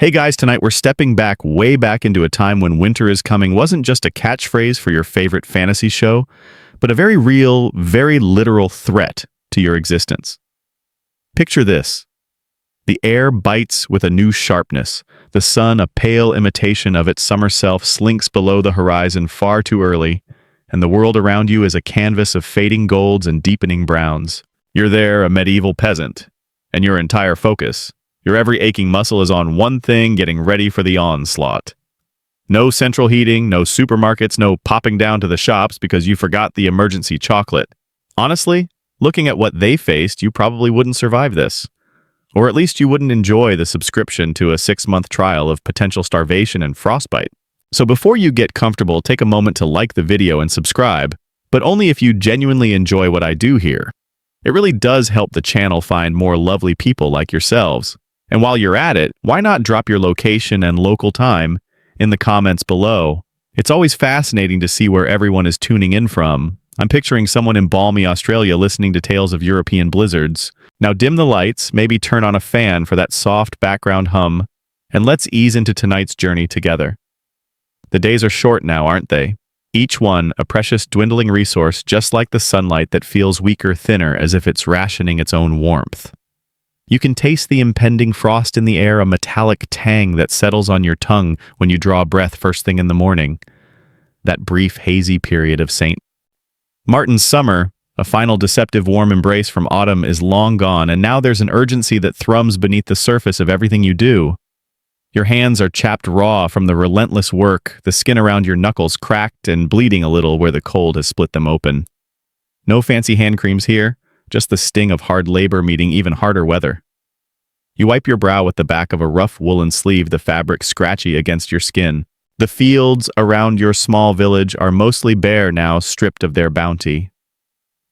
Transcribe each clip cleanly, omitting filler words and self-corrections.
Hey guys, tonight we're stepping back way back into a time when winter is coming wasn't just a catchphrase for your favorite fantasy show, but a very real, very literal threat to your existence. Picture this. The air bites with a new sharpness. The sun, a pale imitation of its summer self, slinks below the horizon far too early, and the world around you is a canvas of fading golds and deepening browns. You're there, a medieval peasant, and your entire focus, your every aching muscle is on one thing, getting ready for the onslaught. No central heating, no supermarkets, no popping down to the shops because you forgot the emergency chocolate. Honestly, looking at what they faced, you probably wouldn't survive this. Or at least you wouldn't enjoy the subscription to a 6-month trial of potential starvation and frostbite. So before you get comfortable, take a moment to like the video and subscribe, but only if you genuinely enjoy what I do here. It really does help the channel find more lovely people like yourselves. And while you're at it, why not drop your location and local time in the comments below? It's always fascinating to see where everyone is tuning in from. I'm picturing someone in balmy Australia listening to tales of European blizzards. Now dim the lights, maybe turn on a fan for that soft background hum, and let's ease into tonight's journey together. The days are short now, aren't they? Each one a precious dwindling resource, just like the sunlight that feels weaker, thinner, as if it's rationing its own warmth. You can taste the impending frost in the air, a metallic tang that settles on your tongue when you draw a breath first thing in the morning. That brief, hazy period of St. Martin's summer, a final deceptive warm embrace from autumn, is long gone, and now there's an urgency that thrums beneath the surface of everything you do. Your hands are chapped raw from the relentless work, the skin around your knuckles cracked and bleeding a little where the cold has split them open. No fancy hand creams here. Just the sting of hard labor meeting even harder weather. You wipe your brow with the back of a rough woolen sleeve, the fabric scratchy against your skin. The fields around your small village are mostly bare now, stripped of their bounty.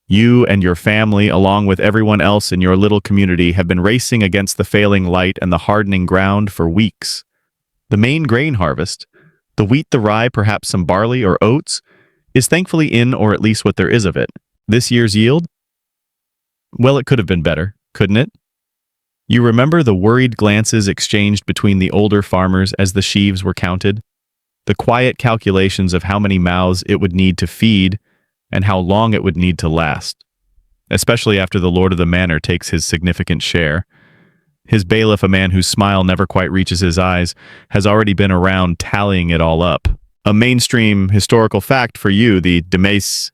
You and your family, along with everyone else in your little community, have been racing against the failing light and the hardening ground for weeks. The main grain harvest, the wheat, the rye, perhaps some barley or oats, is thankfully in, or at least what there is of it. This year's yield? Well, it could have been better, couldn't it? You remember the worried glances exchanged between the older farmers as the sheaves were counted? The quiet calculations of how many mouths it would need to feed and how long it would need to last, especially after the lord of the manor takes his significant share. His bailiff, a man whose smile never quite reaches his eyes, has already been around tallying it all up. A mainstream historical fact for you, the demes.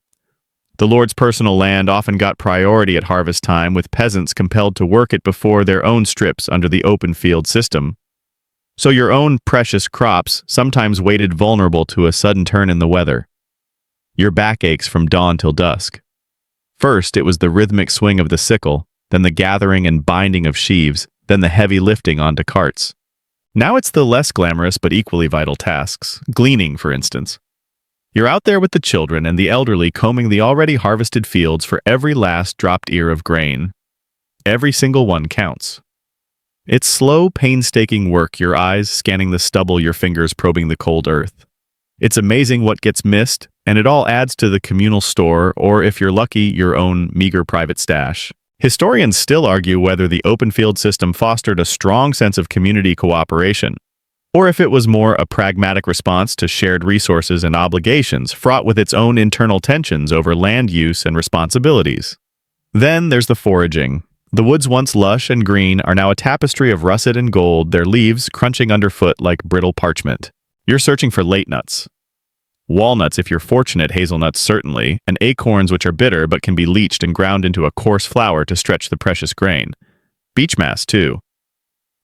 The lord's personal land often got priority at harvest time, with peasants compelled to work it before their own strips under the open field system. So your own precious crops sometimes waited vulnerable to a sudden turn in the weather. Your back aches from dawn till dusk. First, it was the rhythmic swing of the sickle, then the gathering and binding of sheaves, then the heavy lifting onto carts. Now it's the less glamorous but equally vital tasks, gleaning, for instance. You're out there with the children and the elderly combing the already harvested fields for every last dropped ear of grain. Every single one counts. It's slow, painstaking work, your eyes scanning the stubble, your fingers probing the cold earth. It's amazing what gets missed, and it all adds to the communal store, or if you're lucky, your own meager private stash. Historians still argue whether the open field system fostered a strong sense of community cooperation, or if it was more a pragmatic response to shared resources and obligations fraught with its own internal tensions over land use and responsibilities. Then there's the foraging. The woods once lush and green are now a tapestry of russet and gold, their leaves crunching underfoot like brittle parchment. You're searching for late nuts. Walnuts, if you're fortunate, hazelnuts certainly, and acorns, which are bitter but can be leached and ground into a coarse flour to stretch the precious grain. Beech mast, too.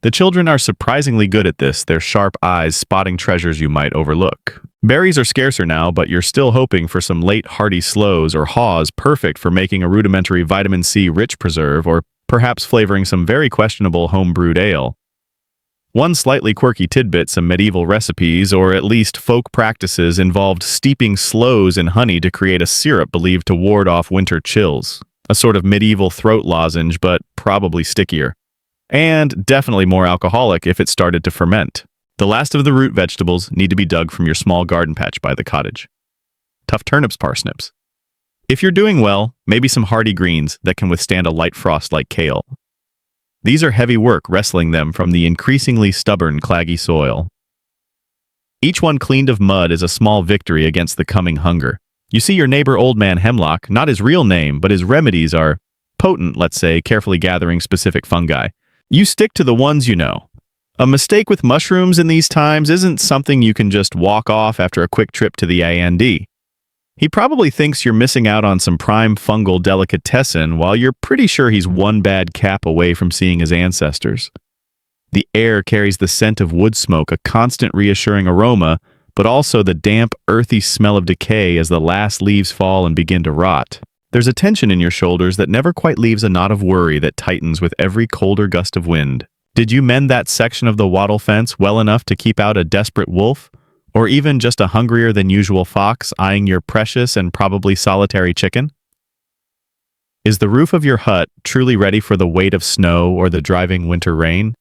The children are surprisingly good at this, their sharp eyes spotting treasures you might overlook. Berries are scarcer now, but you're still hoping for some late hardy sloes or haws perfect for making a rudimentary vitamin C-rich preserve, or perhaps flavoring some very questionable home-brewed ale. One slightly quirky tidbit, some medieval recipes, or at least folk practices, involved steeping sloes in honey to create a syrup believed to ward off winter chills. A sort of medieval throat lozenge, but probably stickier. And definitely more alcoholic if it started to ferment. The last of the root vegetables need to be dug from your small garden patch by the cottage. Tough turnips, parsnips. If you're doing well, maybe some hardy greens that can withstand a light frost like kale. These are heavy work wrestling them from the increasingly stubborn, claggy soil. Each one cleaned of mud is a small victory against the coming hunger. You see your neighbor Old Man Hemlock, not his real name, but his remedies are potent, let's say, carefully gathering specific fungi. You stick to the ones you know. A mistake with mushrooms in these times isn't something you can just walk off after a quick trip to the A&D. He probably thinks you're missing out on some prime fungal delicatessen while you're pretty sure he's one bad cap away from seeing his ancestors. The air carries the scent of wood smoke, a constant reassuring aroma, but also the damp, earthy smell of decay as the last leaves fall and begin to rot. There's a tension in your shoulders that never quite leaves a knot of worry that tightens with every colder gust of wind. Did you mend that section of the wattle fence well enough to keep out a desperate wolf? Or even just a hungrier than usual fox eyeing your precious and probably solitary chicken? Is the roof of your hut truly ready for the weight of snow or the driving winter rain?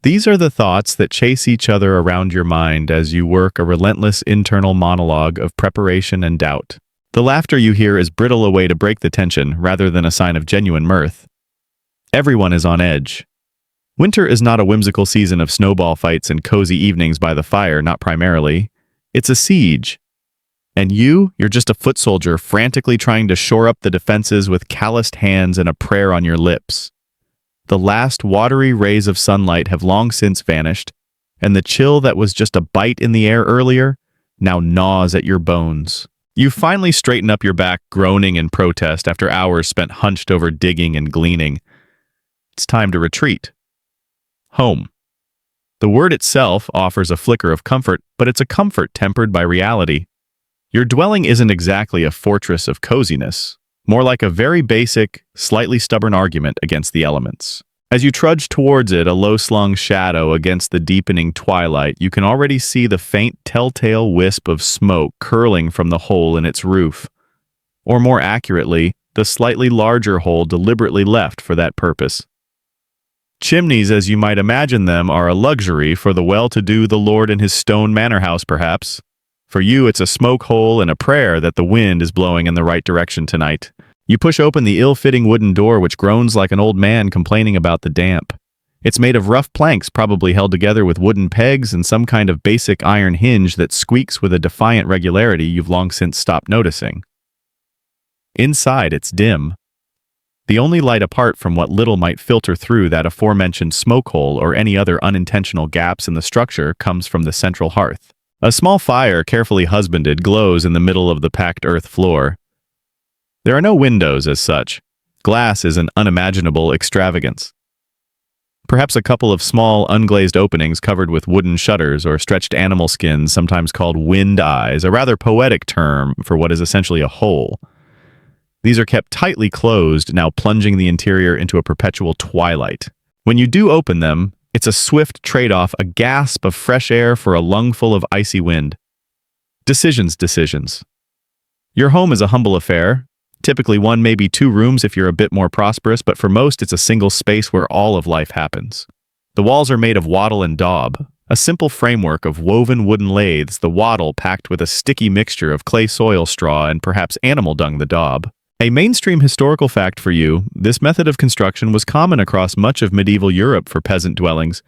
These are the thoughts that chase each other around your mind as you work a relentless internal monologue of preparation and doubt. The laughter you hear is brittle a way to break the tension rather than a sign of genuine mirth. Everyone is on edge. Winter is not a whimsical season of snowball fights and cozy evenings by the fire, not primarily. It's a siege. And you're just a foot soldier frantically trying to shore up the defenses with calloused hands and a prayer on your lips. The last watery rays of sunlight have long since vanished, and the chill that was just a bite in the air earlier now gnaws at your bones. You finally straighten up your back, groaning in protest after hours spent hunched over digging and gleaning. It's time to retreat. Home. The word itself offers a flicker of comfort, but it's a comfort tempered by reality. Your dwelling isn't exactly a fortress of coziness, more like a very basic, slightly stubborn argument against the elements. As you trudge towards it, a low-slung shadow against the deepening twilight, you can already see the faint telltale wisp of smoke curling from the hole in its roof. Or more accurately, the slightly larger hole deliberately left for that purpose. Chimneys, as you might imagine them, are a luxury for the well-to-do, the lord in his stone manor house, perhaps. For you, it's a smoke hole and a prayer that the wind is blowing in the right direction tonight. You push open the ill-fitting wooden door which groans like an old man complaining about the damp. It's made of rough planks probably held together with wooden pegs and some kind of basic iron hinge that squeaks with a defiant regularity you've long since stopped noticing. Inside, it's dim. The only light apart from what little might filter through that aforementioned smoke hole or any other unintentional gaps in the structure comes from the central hearth. A small fire, carefully husbanded, glows in the middle of the packed earth floor. There are no windows as such. Glass is an unimaginable extravagance. Perhaps a couple of small, unglazed openings covered with wooden shutters or stretched animal skins, sometimes called wind eyes, a rather poetic term for what is essentially a hole. These are kept tightly closed, now plunging the interior into a perpetual twilight. When you do open them, it's a swift trade-off, a gasp of fresh air for a lungful of icy wind. Decisions. Your home is a humble affair. Typically one, maybe two rooms if you're a bit more prosperous, but for most it's a single space where all of life happens. The walls are made of wattle and daub, a simple framework of woven wooden lathes, the wattle packed with a sticky mixture of clay soil straw and perhaps animal dung, the daub. A mainstream historical fact for you, this method of construction was common across much of medieval Europe for peasant dwellings,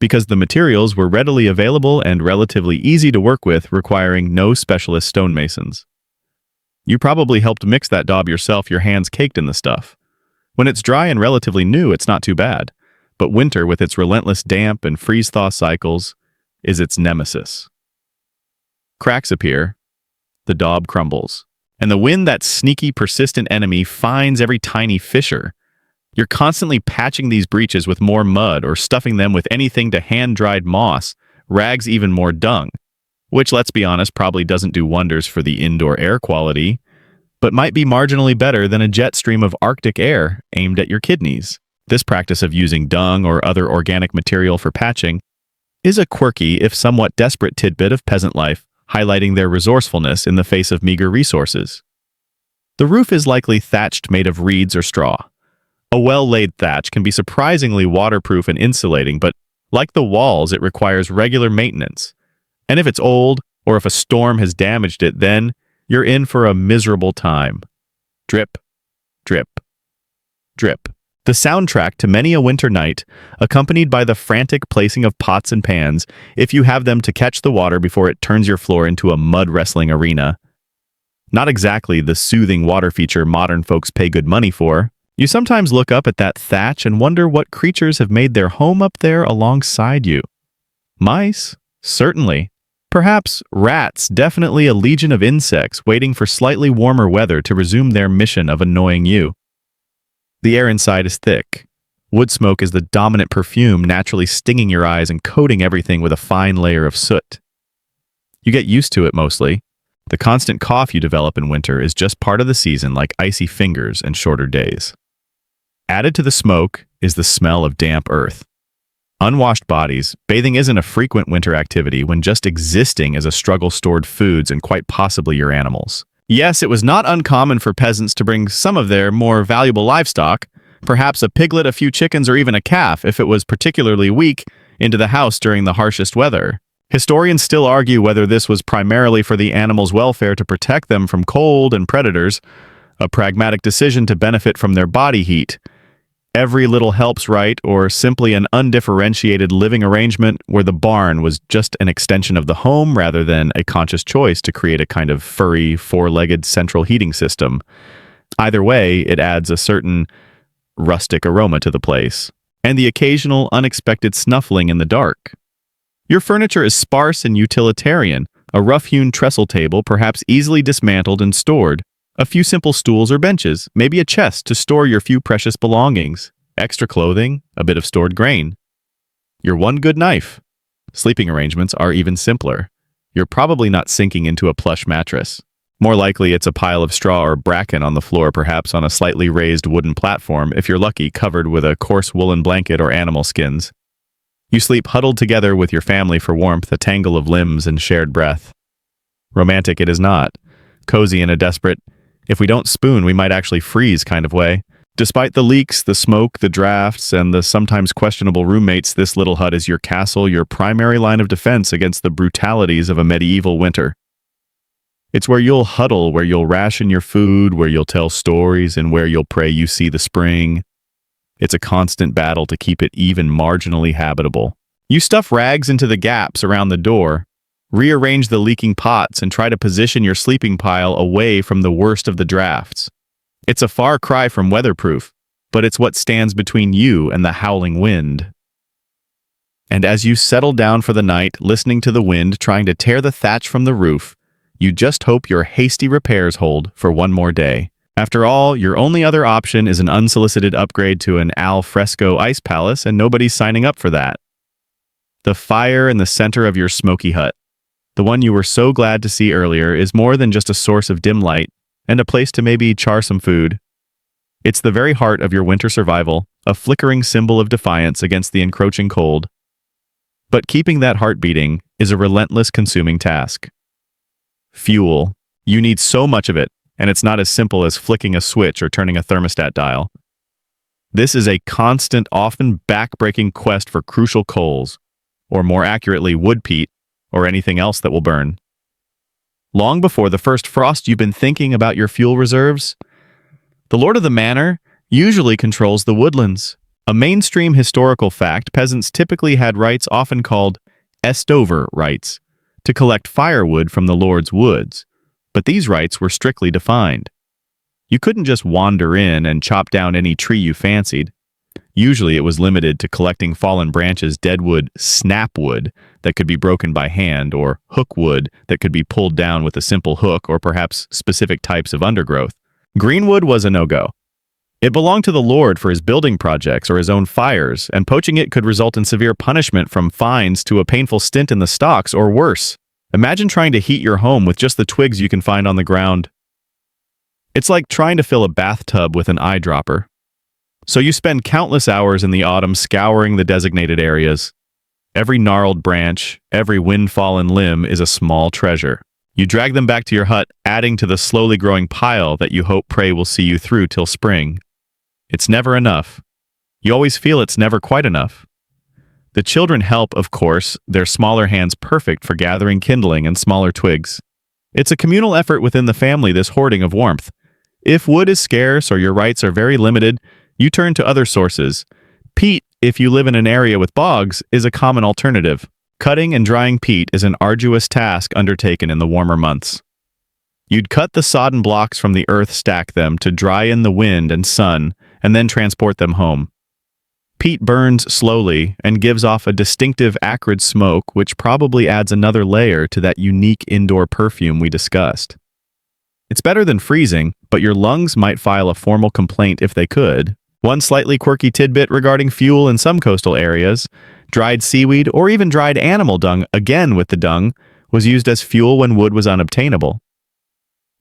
because the materials were readily available and relatively easy to work with, requiring no specialist stonemasons. You probably helped mix that daub yourself, your hands caked in the stuff. When it's dry and relatively new, it's not too bad, but winter, with its relentless damp and freeze-thaw cycles, is its nemesis. Cracks appear, the daub crumbles. And the wind, that sneaky, persistent enemy, finds every tiny fissure. You're constantly patching these breaches with more mud or stuffing them with anything to hand-dried moss, rags, even more dung, which, let's be honest, probably doesn't do wonders for the indoor air quality, but might be marginally better than a jet stream of Arctic air aimed at your kidneys. This practice of using dung or other organic material for patching is a quirky, if somewhat desperate tidbit of peasant life, highlighting their resourcefulness in the face of meager resources. The roof is likely thatched made of reeds or straw. A well-laid thatch can be surprisingly waterproof and insulating, but like the walls, it requires regular maintenance. And if it's old, or if a storm has damaged it, then you're in for a miserable time. Drip, drip, drip. The soundtrack to many a winter night, accompanied by the frantic placing of pots and pans if you have them to catch the water before it turns your floor into a mud wrestling arena. Not exactly the soothing water feature modern folks pay good money for. You sometimes look up at that thatch and wonder what creatures have made their home up there alongside you. Mice? Certainly. Perhaps rats, definitely a legion of insects waiting for slightly warmer weather to resume their mission of annoying you. The air inside is thick. Wood smoke is the dominant perfume, naturally stinging your eyes and coating everything with a fine layer of soot. You get used to it mostly. The constant cough you develop in winter is just part of the season, like icy fingers and shorter days. Added to the smoke is the smell of damp earth. Unwashed bodies, bathing isn't a frequent winter activity when just existing is a struggle stored foods and quite possibly your animals. Yes, it was not uncommon for peasants to bring some of their more valuable livestock, perhaps a piglet, a few chickens, or even a calf, if it was particularly weak, into the house during the harshest weather. Historians still argue whether this was primarily for the animals' welfare to protect them from cold and predators, a pragmatic decision to benefit from their body heat. Every little helps right, or simply an undifferentiated living arrangement where the barn was just an extension of the home rather than a conscious choice to create a kind of furry, four-legged central heating system. Either way, it adds a certain rustic aroma to the place, and the occasional unexpected snuffling in the dark. Your furniture is sparse and utilitarian, a rough-hewn trestle table perhaps easily dismantled and stored, a few simple stools or benches, maybe a chest to store your few precious belongings, extra clothing, a bit of stored grain. Your one good knife. Sleeping arrangements are even simpler. You're probably not sinking into a plush mattress. More likely it's a pile of straw or bracken on the floor, perhaps on a slightly raised wooden platform, if you're lucky, covered with a coarse woolen blanket or animal skins. You sleep huddled together with your family for warmth, a tangle of limbs and shared breath. Romantic it is not. Cozy in a desperate, if we don't spoon, we might actually freeze kind of way. Despite the leaks, the smoke, the drafts, and the sometimes questionable roommates, this little hut is your castle, your primary line of defense against the brutalities of a medieval winter. It's where you'll huddle, where you'll ration your food, where you'll tell stories, and where you'll pray you see the spring. It's a constant battle to keep it even marginally habitable. You stuff rags into the gaps around the door, rearrange the leaking pots, and try to position your sleeping pile away from the worst of the drafts. It's a far cry from weatherproof, but it's what stands between you and the howling wind. And as you settle down for the night, listening to the wind trying to tear the thatch from the roof, you just hope your hasty repairs hold for one more day. After all, your only other option is an unsolicited upgrade to an al fresco ice palace, and nobody's signing up for that. The fire in the center of your smoky hut, the one you were so glad to see earlier, is more than just a source of dim light and a place to maybe char some food. It's the very heart of your winter survival, a flickering symbol of defiance against the encroaching cold. But keeping that heart beating is a relentless consuming task. Fuel. You need so much of it, and it's not as simple as flicking a switch or turning a thermostat dial. This is a constant, often back-breaking quest for crucial coals, or more accurately, wood peat, or anything else that will burn. Long before the first frost, you've been thinking about your fuel reserves. The lord of the manor usually controls the woodlands. A mainstream historical fact, peasants typically had rights often called estover rights to collect firewood from the lord's woods, but these rights were strictly defined. You couldn't just wander in and chop down any tree you fancied. Usually it was limited to collecting fallen branches, deadwood, snapwood that could be broken by hand, or hookwood that could be pulled down with a simple hook, or perhaps specific types of undergrowth. Greenwood was a no-go. It belonged to the lord for his building projects or his own fires, and poaching it could result in severe punishment, from fines to a painful stint in the stocks, or worse. Imagine trying to heat your home with just the twigs you can find on the ground. It's like trying to fill a bathtub with an eyedropper. So you spend countless hours in the autumn scouring the designated areas. Every gnarled branch, every wind-fallen limb is a small treasure. You drag them back to your hut, adding to the slowly growing pile that you hope pray will see you through till spring. It's never enough. You always feel it's never quite enough. The children help, of course, their smaller hands perfect for gathering kindling and smaller twigs. It's a communal effort within the family, this hoarding of warmth. If wood is scarce or your rights are very limited, You turn to other sources. Peat, if you live in an area with bogs, is a common alternative. Cutting and drying peat is an arduous task undertaken in the warmer months. You'd cut the sodden blocks from the earth, stack them to dry in the wind and sun, and then transport them home. Peat burns slowly and gives off a distinctive acrid smoke, which probably adds another layer to that unique indoor perfume we discussed. It's better than freezing, but your lungs might file a formal complaint if they could. One slightly quirky tidbit regarding fuel in some coastal areas: dried seaweed or even dried animal dung, again with the dung, was used as fuel when wood was unobtainable.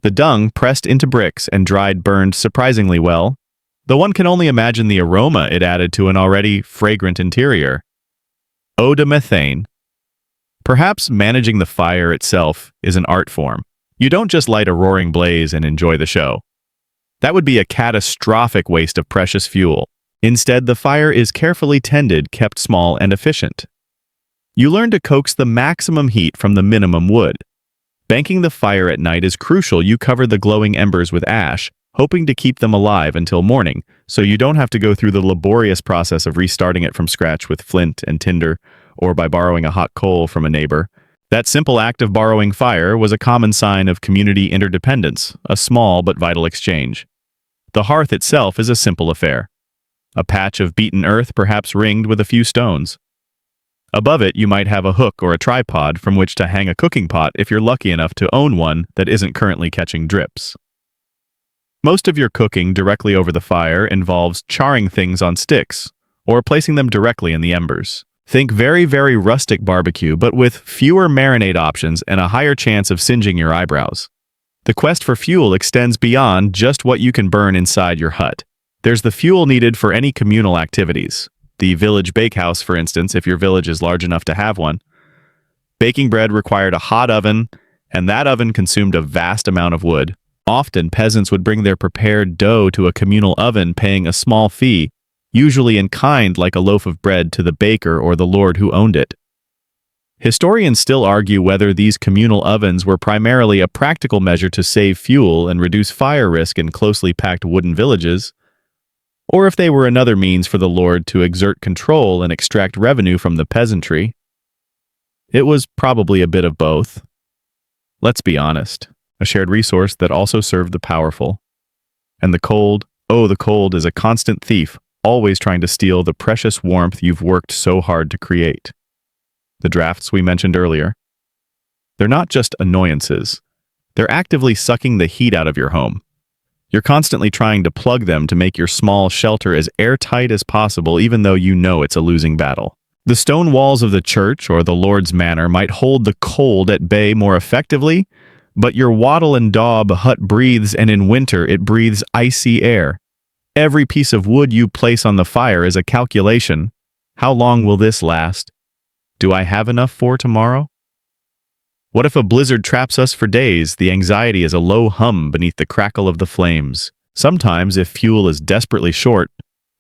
The dung, pressed into bricks and dried, burned surprisingly well, though one can only imagine the aroma it added to an already fragrant interior. Eau de methane. Perhaps managing the fire itself is an art form. You don't just light a roaring blaze and enjoy the show. That would be a catastrophic waste of precious fuel. Instead, the fire is carefully tended, kept small and efficient. You learn to coax the maximum heat from the minimum wood. Banking the fire at night is crucial. You cover the glowing embers with ash, hoping to keep them alive until morning, so you don't have to go through the laborious process of restarting it from scratch with flint and tinder, or by borrowing a hot coal from a neighbor. That simple act of borrowing fire was a common sign of community interdependence, a small but vital exchange. The hearth itself is a simple affair. A patch of beaten earth, perhaps ringed with a few stones. Above it, you might have a hook or a tripod from which to hang a cooking pot if you're lucky enough to own one that isn't currently catching drips. Most of your cooking directly over the fire involves charring things on sticks, or placing them directly in the embers. Think very, very rustic barbecue, but with fewer marinade options and a higher chance of singeing your eyebrows. The quest for fuel extends beyond just what you can burn inside your hut. There's the fuel needed for any communal activities. The village bakehouse, for instance, if your village is large enough to have one. Baking bread required a hot oven, and that oven consumed a vast amount of wood. Often, peasants would bring their prepared dough to a communal oven, paying a small fee, usually in kind, like a loaf of bread, to the baker or the lord who owned it. Historians still argue whether these communal ovens were primarily a practical measure to save fuel and reduce fire risk in closely packed wooden villages, or if they were another means for the lord to exert control and extract revenue from the peasantry. It was probably a bit of both. Let's be honest, a shared resource that also served the powerful. And the cold, oh, the cold is a constant thief, always trying to steal the precious warmth you've worked so hard to create. The drafts we mentioned earlier. They're not just annoyances. They're actively sucking the heat out of your home. You're constantly trying to plug them to make your small shelter as airtight as possible, even though you know it's a losing battle. The stone walls of the church or the Lord's manor might hold the cold at bay more effectively, but your wattle and daub hut breathes, and in winter it breathes icy air. Every piece of wood you place on the fire is a calculation. How long will this last? Do I have enough for tomorrow? What if a blizzard traps us for days? The anxiety is a low hum beneath the crackle of the flames. Sometimes, if fuel is desperately short,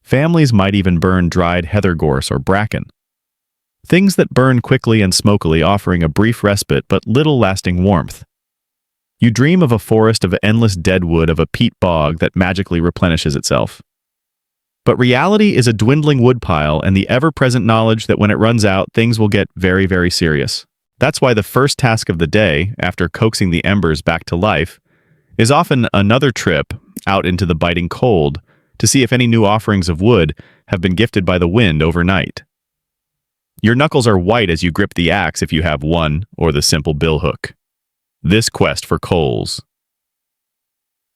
families might even burn dried heather gorse or bracken. Things that burn quickly and smokily, offering a brief respite but little lasting warmth. You dream of a forest of endless dead wood, of a peat bog that magically replenishes itself. But reality is a dwindling woodpile and the ever-present knowledge that when it runs out, things will get very, very serious. That's why the first task of the day, after coaxing the embers back to life, is often another trip out into the biting cold to see if any new offerings of wood have been gifted by the wind overnight. Your knuckles are white as you grip the axe if you have one, or the simple billhook. This quest for coals.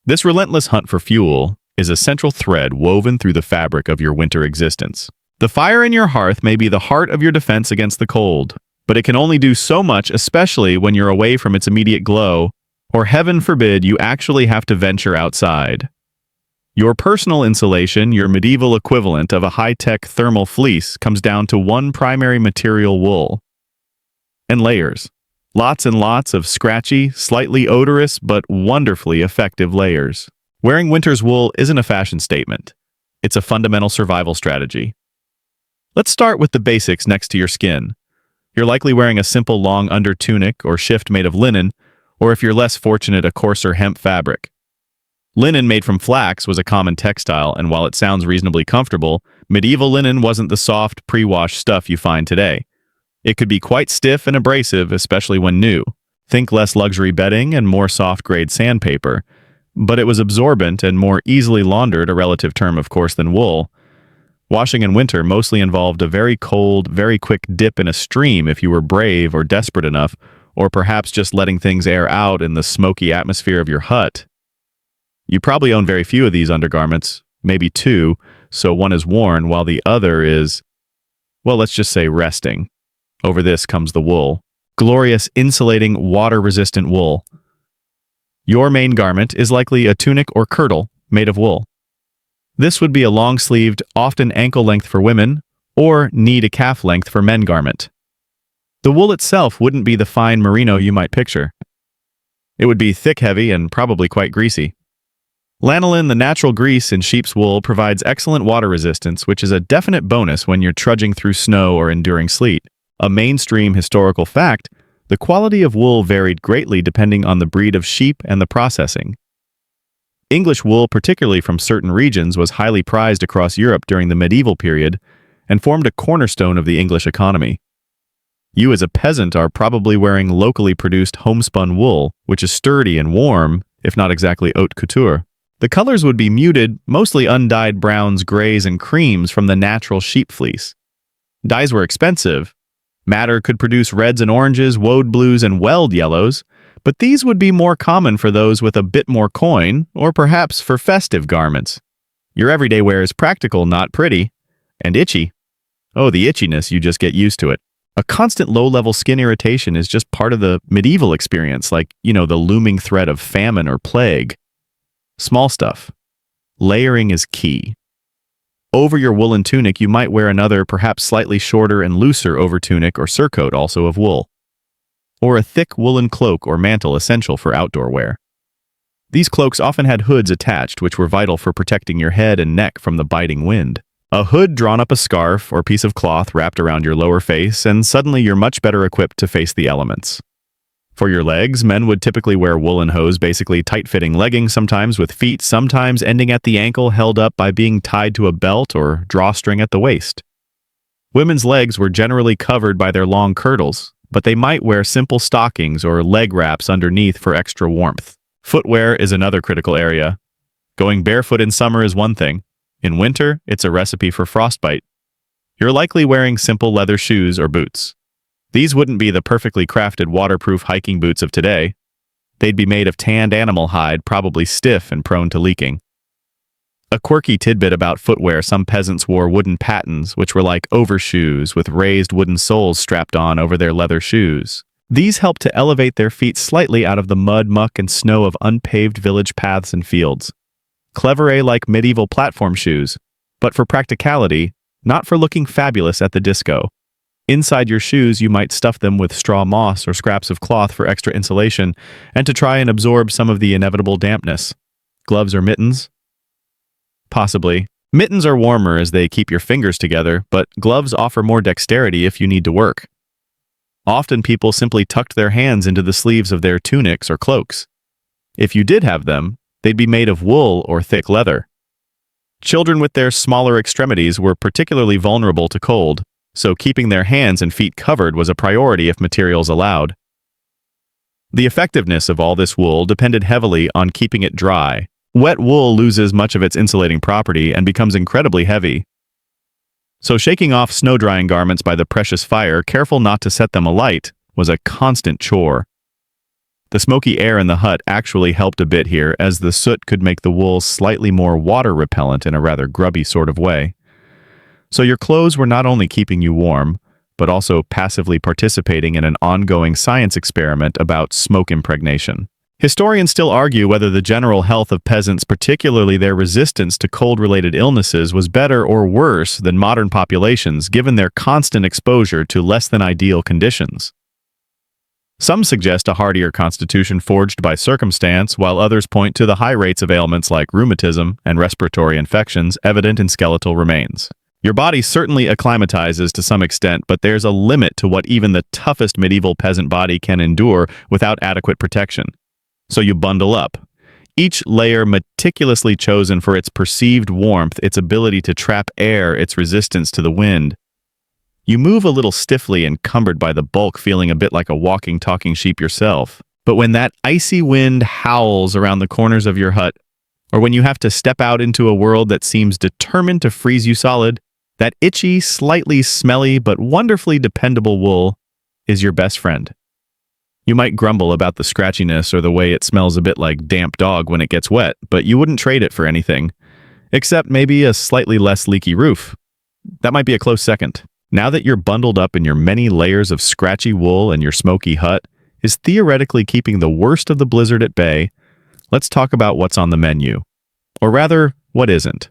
This relentless hunt for fuel is a central thread woven through the fabric of your winter existence. The fire in your hearth may be the heart of your defense against the cold, but it can only do so much, especially when you're away from its immediate glow, or heaven forbid you actually have to venture outside. Your personal insulation, your medieval equivalent of a high-tech thermal fleece, comes down to one primary material: wool. And layers. Lots and lots of scratchy, slightly odorous, but wonderfully effective layers. Wearing winter's wool isn't a fashion statement. It's a fundamental survival strategy. Let's start with the basics next to your skin. You're likely wearing a simple long under tunic or shift made of linen, or if you're less fortunate, a coarser hemp fabric. Linen made from flax was a common textile, and while it sounds reasonably comfortable, medieval linen wasn't the soft, pre-washed stuff you find today. It could be quite stiff and abrasive, especially when new. Think less luxury bedding and more soft-grade sandpaper. But it was absorbent and more easily laundered, a relative term, of course, than wool. Washing in winter mostly involved a very cold, very quick dip in a stream if you were brave or desperate enough, or perhaps just letting things air out in the smoky atmosphere of your hut. You probably own very few of these undergarments, maybe two, so one is worn while the other is, well, let's just say resting. Over this comes the wool. Glorious, insulating, water-resistant wool. Your main garment is likely a tunic or kirtle made of wool. This would be a long-sleeved, often ankle-length for women, or knee-to-calf length for men garment. The wool itself wouldn't be the fine merino you might picture. It would be thick, heavy, and probably quite greasy. Lanolin, the natural grease in sheep's wool, provides excellent water resistance, which is a definite bonus when you're trudging through snow or enduring sleet. A mainstream historical fact, the quality of wool varied greatly depending on the breed of sheep and the processing. English wool, particularly from certain regions, was highly prized across Europe during the medieval period and formed a cornerstone of the English economy. You as a peasant are probably wearing locally produced homespun wool, which is sturdy and warm, if not exactly haute couture. The colors would be muted, mostly undyed browns, grays, and creams from the natural sheep fleece. Dyes were expensive. Madder could produce reds and oranges, woad blues, and weld yellows, but these would be more common for those with a bit more coin, or perhaps for festive garments. Your everyday wear is practical, not pretty, and itchy. Oh, the itchiness, you just get used to it. A constant low-level skin irritation is just part of the medieval experience, like, the looming threat of famine or plague. Small stuff. Layering is key. Over your woolen tunic, you might wear another, perhaps slightly shorter and looser overtunic or surcoat, also of wool. Or a thick woolen cloak or mantle essential for outdoor wear. These cloaks often had hoods attached, which were vital for protecting your head and neck from the biting wind. A hood drawn up a scarf or piece of cloth wrapped around your lower face, and suddenly you're much better equipped to face the elements. For your legs, men would typically wear woolen hose, basically tight-fitting leggings, sometimes with feet, sometimes ending at the ankle, held up by being tied to a belt or drawstring at the waist. Women's legs were generally covered by their long kirtles, but they might wear simple stockings or leg wraps underneath for extra warmth. Footwear is another critical area. Going barefoot in summer is one thing. In winter, it's a recipe for frostbite. You're likely wearing simple leather shoes or boots. These wouldn't be the perfectly crafted waterproof hiking boots of today. They'd be made of tanned animal hide, probably stiff and prone to leaking. A quirky tidbit about footwear, some peasants wore wooden pattens, which were like overshoes with raised wooden soles strapped on over their leather shoes. These helped to elevate their feet slightly out of the mud, muck, and snow of unpaved village paths and fields. Clever-like medieval platform shoes, but for practicality, not for looking fabulous at the disco. Inside your shoes, you might stuff them with straw moss or scraps of cloth for extra insulation and to try and absorb some of the inevitable dampness. Gloves or mittens? Possibly. Mittens are warmer as they keep your fingers together, but gloves offer more dexterity if you need to work. Often people simply tucked their hands into the sleeves of their tunics or cloaks. If you did have them, they'd be made of wool or thick leather. Children with their smaller extremities were particularly vulnerable to cold, so keeping their hands and feet covered was a priority if materials allowed. The effectiveness of all this wool depended heavily on keeping it dry. Wet wool loses much of its insulating property and becomes incredibly heavy. So shaking off snow-drying garments by the precious fire, careful not to set them alight, was a constant chore. The smoky air in the hut actually helped a bit here, as the soot could make the wool slightly more water-repellent in a rather grubby sort of way. So your clothes were not only keeping you warm, but also passively participating in an ongoing science experiment about smoke impregnation. Historians still argue whether the general health of peasants, particularly their resistance to cold-related illnesses, was better or worse than modern populations given their constant exposure to less than ideal conditions. Some suggest a hardier constitution forged by circumstance, while others point to the high rates of ailments like rheumatism and respiratory infections evident in skeletal remains. Your body certainly acclimatizes to some extent, but there's a limit to what even the toughest medieval peasant body can endure without adequate protection. So you bundle up. each layer meticulously chosen for its perceived warmth, its ability to trap air, its resistance to the wind. You move a little stiffly, encumbered by the bulk, feeling a bit like a walking, talking sheep yourself. But when that icy wind howls around the corners of your hut, or when you have to step out into a world that seems determined to freeze you solid, that itchy, slightly smelly, but wonderfully dependable wool is your best friend. You might grumble about the scratchiness or the way it smells a bit like damp dog when it gets wet, but you wouldn't trade it for anything, except maybe a slightly less leaky roof. That might be a close second. Now that you're bundled up in your many layers of scratchy wool and your smoky hut is theoretically keeping the worst of the blizzard at bay, let's talk about what's on the menu. Or rather, what isn't.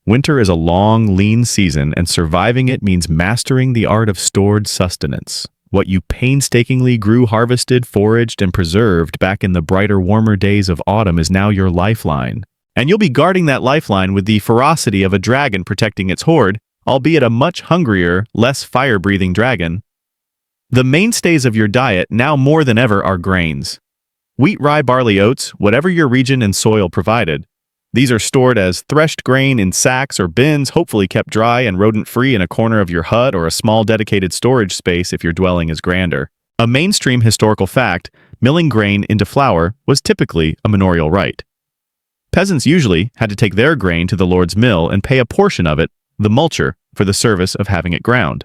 Winter is a long, lean season, and surviving it means mastering the art of stored sustenance. What you painstakingly grew, harvested, foraged, and preserved back in the brighter, warmer days of autumn is now your lifeline. And you'll be guarding that lifeline with the ferocity of a dragon protecting its hoard, albeit a much hungrier, less fire-breathing dragon. The mainstays of your diet now more than ever are grains. Wheat, rye, barley, oats, whatever your region and soil provided. These are stored as threshed grain in sacks or bins, hopefully kept dry and rodent-free in a corner of your hut or a small dedicated storage space if your dwelling is grander. A mainstream historical fact, milling grain into flour was typically a manorial rite. Peasants usually had to take their grain to the Lord's mill and pay a portion of it, the multure, for the service of having it ground.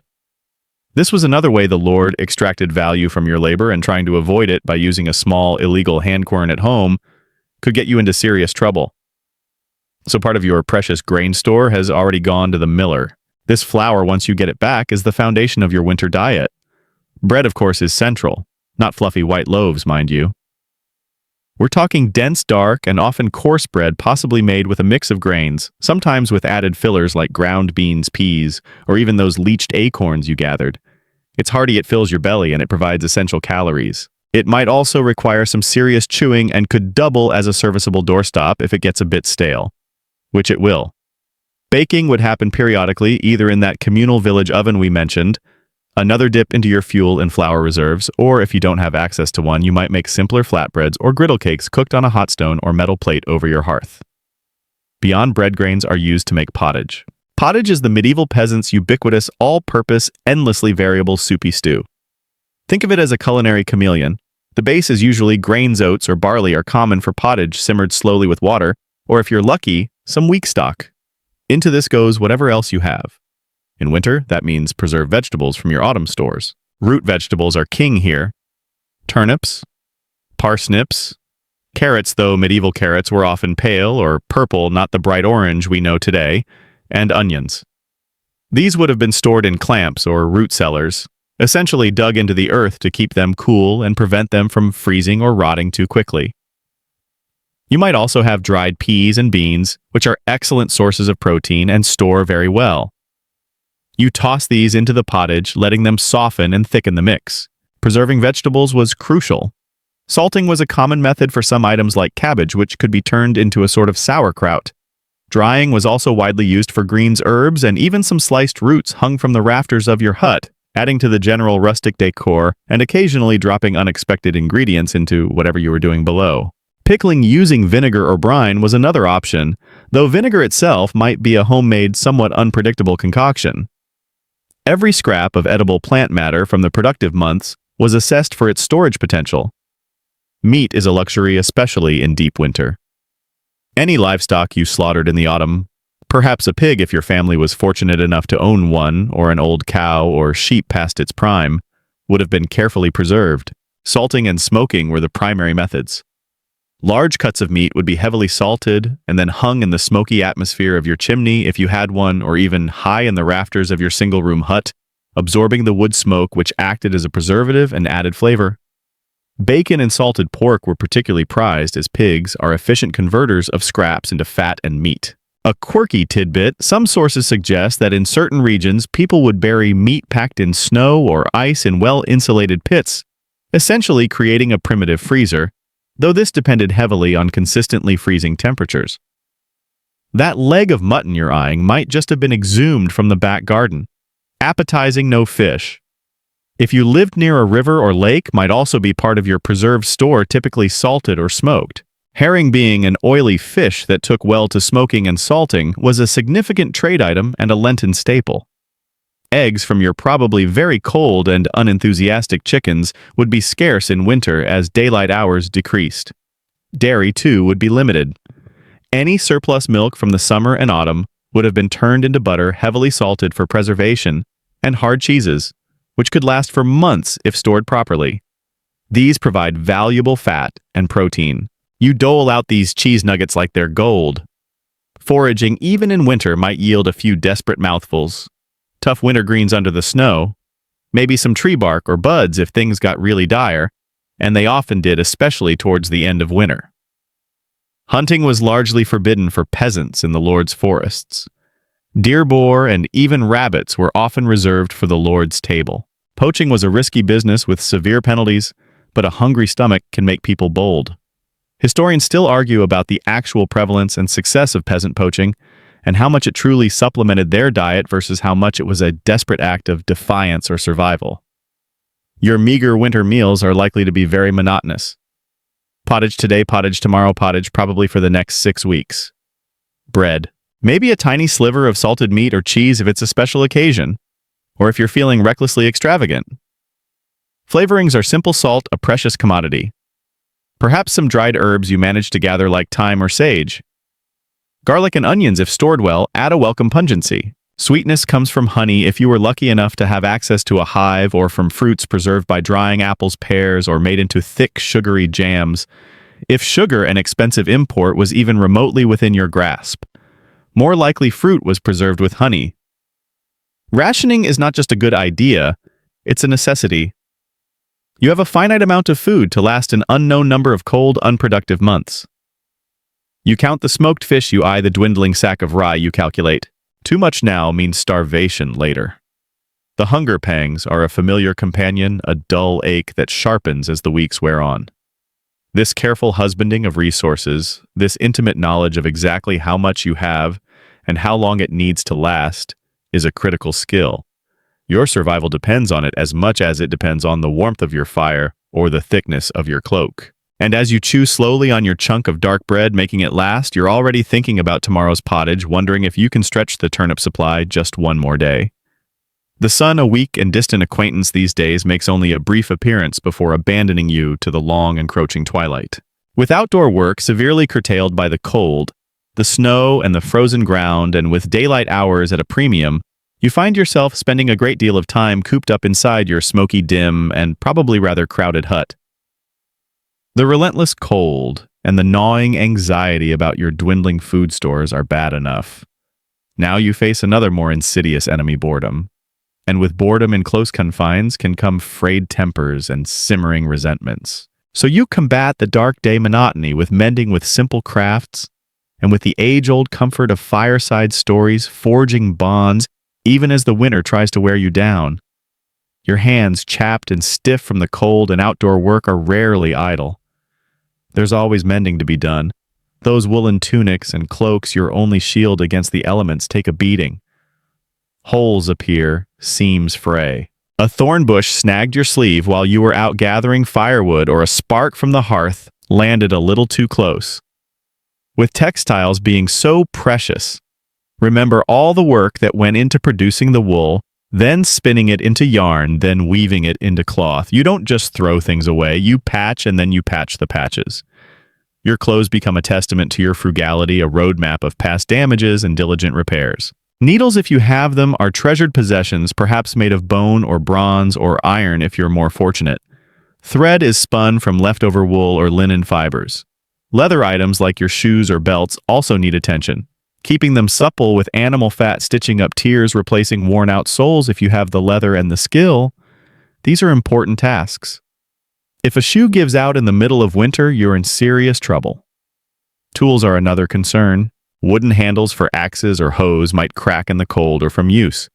This was another way the Lord extracted value from your labor, and trying to avoid it by using a small illegal hand quern at home could get you into serious trouble. So part of your precious grain store has already gone to the miller. This flour, once you get it back, is the foundation of your winter diet. Bread, of course, is central, not fluffy white loaves, mind you. We're talking dense, dark, and often coarse bread, possibly made with a mix of grains, sometimes with added fillers like ground beans, peas, or even those leached acorns you gathered. It's hearty, it fills your belly, and it provides essential calories. It might also require some serious chewing and could double as a serviceable doorstop if it gets a bit stale. Which it will. Baking would happen periodically, either in that communal village oven we mentioned, another dip into your fuel and flour reserves, or if you don't have access to one, you might make simpler flatbreads or griddle cakes cooked on a hot stone or metal plate over your hearth. Beyond bread, grains are used to make pottage. Pottage is the medieval peasant's ubiquitous, all-purpose, endlessly variable soupy stew. Think of it as a culinary chameleon. The base is usually grains, oats, or barley are common for pottage simmered slowly with water, or if you're lucky, some weak stock. Into this goes whatever else you have. In winter, that means preserved vegetables from your autumn stores. Root vegetables are king here. Turnips, parsnips, carrots, though medieval carrots were often pale or purple, not the bright orange we know today, and onions. These would have been stored in clamps or root cellars, essentially dug into the earth to keep them cool and prevent them from freezing or rotting too quickly. You might also have dried peas and beans, which are excellent sources of protein and store very well. You toss these into the pottage, letting them soften and thicken the mix. Preserving vegetables was crucial. Salting was a common method for some items like cabbage, which could be turned into a sort of sauerkraut. Drying was also widely used for greens, herbs, and even some sliced roots hung from the rafters of your hut, adding to the general rustic decor and occasionally dropping unexpected ingredients into whatever you were doing below. Pickling using vinegar or brine was another option, though vinegar itself might be a homemade, somewhat unpredictable concoction. Every scrap of edible plant matter from the productive months was assessed for its storage potential. Meat is a luxury, especially in deep winter. Any livestock you slaughtered in the autumn, perhaps a pig if your family was fortunate enough to own one, or an old cow or sheep past its prime, would have been carefully preserved. Salting and smoking were the primary methods. Large cuts of meat would be heavily salted and then hung in the smoky atmosphere of your chimney if you had one, or even high in the rafters of your single-room hut, absorbing the wood smoke which acted as a preservative and added flavor. Bacon and salted pork were particularly prized, as pigs are efficient converters of scraps into fat and meat. A quirky tidbit, some sources suggest that in certain regions people would bury meat packed in snow or ice in well-insulated pits, essentially creating a primitive freezer, though this depended heavily on consistently freezing temperatures. That leg of mutton you're eyeing might just have been exhumed from the back garden. Appetizing, no fish. If you lived near a river or lake, might also be part of your preserved store, typically salted or smoked. Herring, being an oily fish that took well to smoking and salting, was a significant trade item and a Lenten staple. Eggs from your probably very cold and unenthusiastic chickens would be scarce in winter as daylight hours decreased. Dairy, too, would be limited. Any surplus milk from the summer and autumn would have been turned into butter heavily salted for preservation, and hard cheeses, which could last for months if stored properly. These provide valuable fat and protein. You dole out these cheese nuggets like they're gold. Foraging, even in winter, might yield a few desperate mouthfuls. Tough winter greens under the snow, maybe some tree bark or buds if things got really dire, and they often did, especially towards the end of winter. Hunting was largely forbidden for peasants in the Lord's forests. Deer, boar, and even rabbits were often reserved for the Lord's table. Poaching was a risky business with severe penalties, but a hungry stomach can make people bold. Historians still argue about the actual prevalence and success of peasant poaching, and how much it truly supplemented their diet versus how much it was a desperate act of defiance or survival. Your meager winter meals are likely to be very monotonous. Pottage today, pottage tomorrow, pottage probably for the next 6 weeks. Bread. Maybe a tiny sliver of salted meat or cheese if it's a special occasion, or if you're feeling recklessly extravagant. Flavorings are simple salt, a precious commodity. Perhaps some dried herbs you manage to gather like thyme or sage. Garlic and onions, if stored well, add a welcome pungency. Sweetness comes from honey if you were lucky enough to have access to a hive, or from fruits preserved by drying apples, pears, or made into thick, sugary jams, if sugar, an expensive import, was even remotely within your grasp. More likely fruit was preserved with honey. Rationing is not just a good idea, it's a necessity. You have a finite amount of food to last an unknown number of cold, unproductive months. You count the smoked fish, you eye the dwindling sack of rye, you calculate. Too much now means starvation later. The hunger pangs are a familiar companion, a dull ache that sharpens as the weeks wear on. This careful husbanding of resources, this intimate knowledge of exactly how much you have and how long it needs to last, is a critical skill. Your survival depends on it as much as it depends on the warmth of your fire or the thickness of your cloak. And as you chew slowly on your chunk of dark bread, making it last, you're already thinking about tomorrow's pottage, wondering if you can stretch the turnip supply just one more day. The sun, a weak and distant acquaintance these days, makes only a brief appearance before abandoning you to the long encroaching twilight. With outdoor work severely curtailed by the cold, the snow and the frozen ground, and with daylight hours at a premium, you find yourself spending a great deal of time cooped up inside your smoky, dim, and probably rather crowded hut. The relentless cold and the gnawing anxiety about your dwindling food stores are bad enough. Now you face another more insidious enemy, boredom. And with boredom in close confines can come frayed tempers and simmering resentments. So you combat the dark day monotony with mending with simple crafts, and with the age-old comfort of fireside stories, forging bonds, even as the winter tries to wear you down. Your hands, chapped and stiff from the cold and outdoor work, are rarely idle. There's always mending to be done. Those woolen tunics and cloaks, your only shield against the elements, take a beating. Holes appear, seams fray. A thorn bush snagged your sleeve while you were out gathering firewood, or a spark from the hearth landed a little too close. With textiles being so precious, remember all the work that went into producing the wool, then spinning it into yarn, then weaving it into cloth. You don't just throw things away, you patch and then you patch the patches. Your clothes become a testament to your frugality, a roadmap of past damages and diligent repairs. Needles, if you have them, are treasured possessions, perhaps made of bone or bronze or iron if you're more fortunate. Thread is spun from leftover wool or linen fibers. Leather items like your shoes or belts also need attention. Keeping them supple with animal fat, stitching up tears, replacing worn-out soles if you have the leather and the skill. These are important tasks. If a shoe gives out in the middle of winter, you're in serious trouble. Tools are another concern. Wooden handles for axes or hoes might crack in the cold or from use.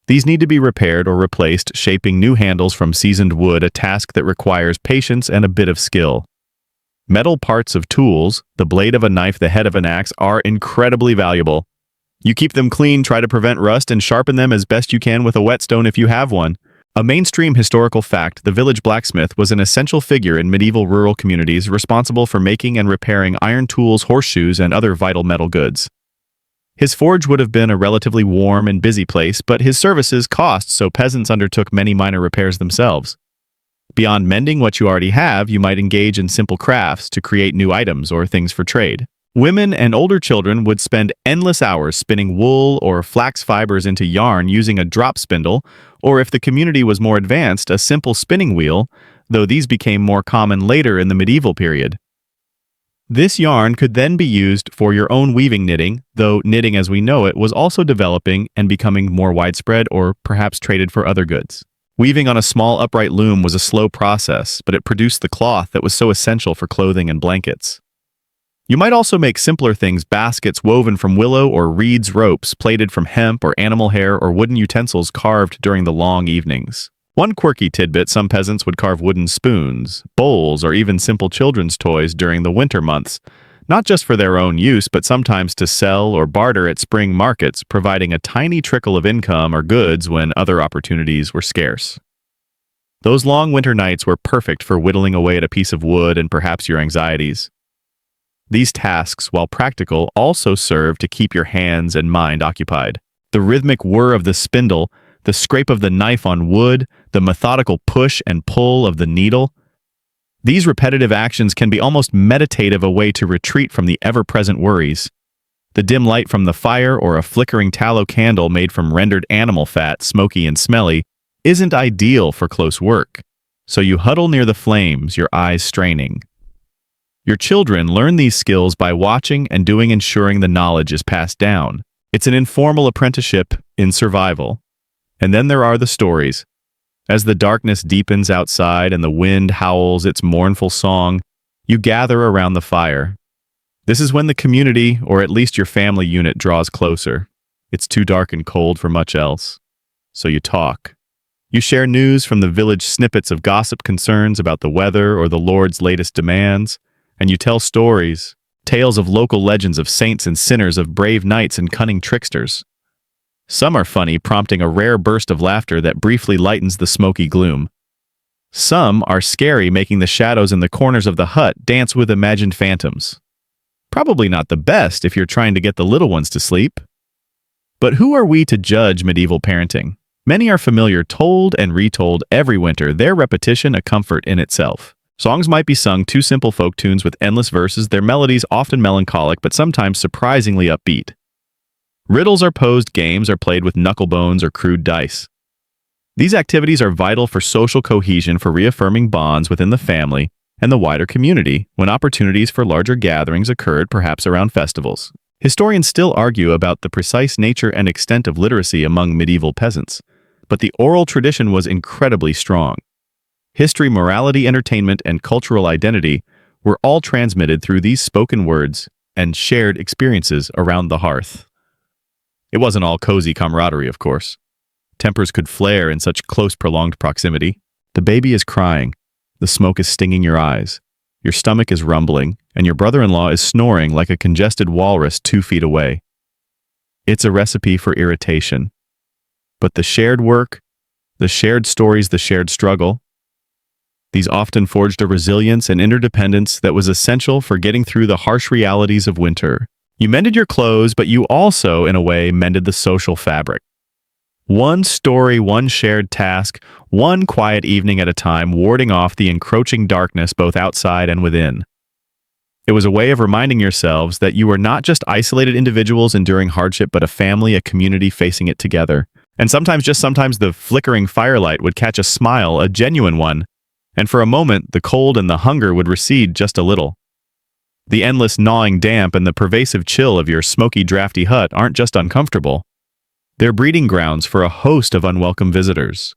These need to be repaired or replaced, shaping new handles from seasoned wood, a task that requires patience and a bit of skill. Metal parts of tools, the blade of a knife, the head of an axe, are incredibly valuable. You keep them clean, try to prevent rust, and sharpen them as best you can with a whetstone if you have one. A mainstream historical fact, the village blacksmith was an essential figure in medieval rural communities responsible for making and repairing iron tools, horseshoes, and other vital metal goods. His forge would have been a relatively warm and busy place, but his services cost, so peasants undertook many minor repairs themselves. Beyond mending what you already have, you might engage in simple crafts to create new items or things for trade. Women and older children would spend endless hours spinning wool or flax fibers into yarn using a drop spindle, or if the community was more advanced, a simple spinning wheel, though these became more common later in the medieval period. This yarn could then be used for your own weaving knitting, though knitting as we know it was also developing and becoming more widespread or perhaps traded for other goods. Weaving on a small upright loom was a slow process, but it produced the cloth that was so essential for clothing and blankets. You might also make simpler things, baskets woven from willow or reeds, ropes plaited from hemp or animal hair, or wooden utensils carved during the long evenings. One quirky tidbit, some peasants would carve wooden spoons, bowls, or even simple children's toys during the winter months, not just for their own use, but sometimes to sell or barter at spring markets, providing a tiny trickle of income or goods when other opportunities were scarce. Those long winter nights were perfect for whittling away at a piece of wood and perhaps your anxieties. These tasks, while practical, also serve to keep your hands and mind occupied. The rhythmic whir of the spindle, the scrape of the knife on wood, the methodical push and pull of the needle. These repetitive actions can be almost meditative, a way to retreat from the ever-present worries. The dim light from the fire or a flickering tallow candle made from rendered animal fat, smoky and smelly, isn't ideal for close work. So you huddle near the flames, your eyes straining. Your children learn these skills by watching and doing, ensuring the knowledge is passed down. It's an informal apprenticeship in survival. And then there are the stories. As the darkness deepens outside and the wind howls its mournful song, you gather around the fire. This is when the community, or at least your family unit, draws closer. It's too dark and cold for much else. So you talk. You share news from the village, snippets of gossip, concerns about the weather or the Lord's latest demands, and you tell stories, tales of local legends of saints and sinners, of brave knights and cunning tricksters. Some are funny, prompting a rare burst of laughter that briefly lightens the smoky gloom. Some are scary, making the shadows in the corners of the hut dance with imagined phantoms. Probably not the best if you're trying to get the little ones to sleep. But who are we to judge medieval parenting? Many are familiar, told and retold every winter, their repetition a comfort in itself. Songs might be sung, two simple folk tunes with endless verses, their melodies often melancholic but sometimes surprisingly upbeat. Riddles are posed, games are played with knuckle bones or crude dice. These activities are vital for social cohesion, for reaffirming bonds within the family and the wider community when opportunities for larger gatherings occurred, perhaps around festivals. Historians still argue about the precise nature and extent of literacy among medieval peasants, but the oral tradition was incredibly strong. History, morality, entertainment, and cultural identity were all transmitted through these spoken words and shared experiences around the hearth. It wasn't all cozy camaraderie, of course. Tempers could flare in such close, prolonged proximity. The baby is crying, the smoke is stinging your eyes, your stomach is rumbling, and your brother-in-law is snoring like a congested walrus 2 feet away. It's a recipe for irritation. But the shared work, the shared stories, the shared struggle, these often forged a resilience and interdependence that was essential for getting through the harsh realities of winter. You mended your clothes, but you also, in a way, mended the social fabric. One story, one shared task, one quiet evening at a time, warding off the encroaching darkness both outside and within. It was a way of reminding yourselves that you were not just isolated individuals enduring hardship, but a family, a community facing it together. And sometimes, just sometimes, the flickering firelight would catch a smile, a genuine one, and for a moment, the cold and the hunger would recede just a little. The endless gnawing damp and the pervasive chill of your smoky, drafty hut aren't just uncomfortable. They're breeding grounds for a host of unwelcome visitors.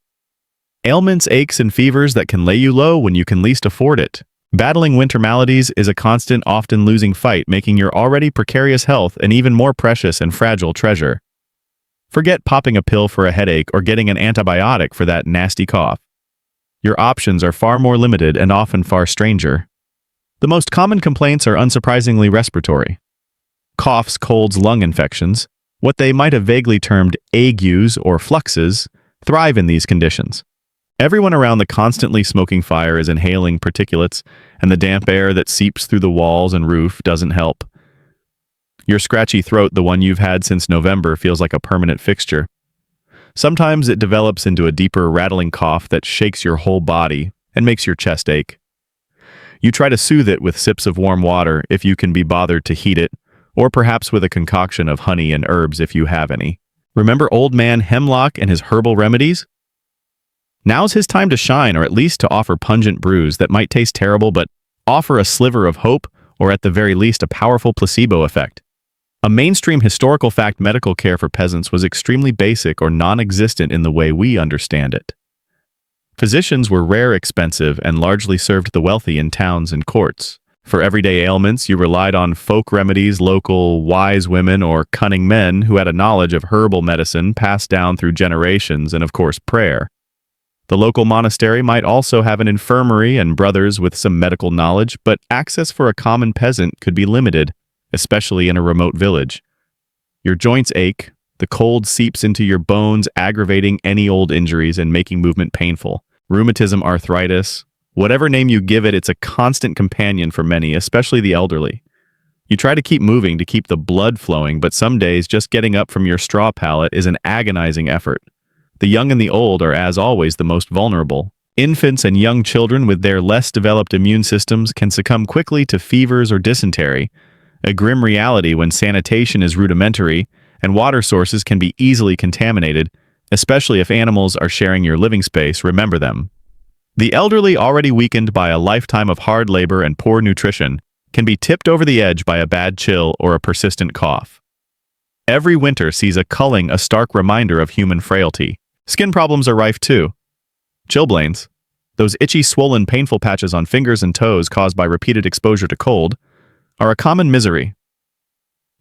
Ailments, aches, and fevers that can lay you low when you can least afford it. Battling winter maladies is a constant, often losing fight, making your already precarious health an even more precious and fragile treasure. Forget popping a pill for a headache or getting an antibiotic for that nasty cough. Your options are far more limited and often far stranger. The most common complaints are unsurprisingly respiratory. Coughs, colds, lung infections, what they might have vaguely termed agues or fluxes, thrive in these conditions. Everyone around the constantly smoking fire is inhaling particulates, and the damp air that seeps through the walls and roof doesn't help. Your scratchy throat, the one you've had since November, feels like a permanent fixture. Sometimes it develops into a deeper, rattling cough that shakes your whole body and makes your chest ache. You try to soothe it with sips of warm water if you can be bothered to heat it, or perhaps with a concoction of honey and herbs if you have any. Remember old man Hemlock and his herbal remedies? Now's his time to shine, or at least to offer pungent brews that might taste terrible but offer a sliver of hope, or at the very least a powerful placebo effect. A mainstream historical fact, medical care for peasants was extremely basic or non-existent in the way we understand it. Physicians were rare, expensive, and largely served the wealthy in towns and courts. For everyday ailments, you relied on folk remedies, local wise women, or cunning men who had a knowledge of herbal medicine passed down through generations, and of course prayer. The local monastery might also have an infirmary and brothers with some medical knowledge, but access for a common peasant could be limited, especially in a remote village. Your joints ache, the cold seeps into your bones, aggravating any old injuries and making movement painful. Rheumatism, arthritis, whatever name you give it, it's a constant companion for many, especially the elderly. You try to keep moving to keep the blood flowing, but some days just getting up from your straw pallet is an agonizing effort. The young and the old are, as always, the most vulnerable. Infants and young children with their less developed immune systems can succumb quickly to fevers or dysentery, a grim reality when sanitation is rudimentary and water sources can be easily contaminated, especially if animals are sharing your living space. Remember them. The elderly, already weakened by a lifetime of hard labor and poor nutrition, can be tipped over the edge by a bad chill or a persistent cough. Every winter sees a culling, a stark reminder of human frailty. Skin problems are rife too. Chilblains, those itchy, swollen, painful patches on fingers and toes caused by repeated exposure to cold, are a common misery.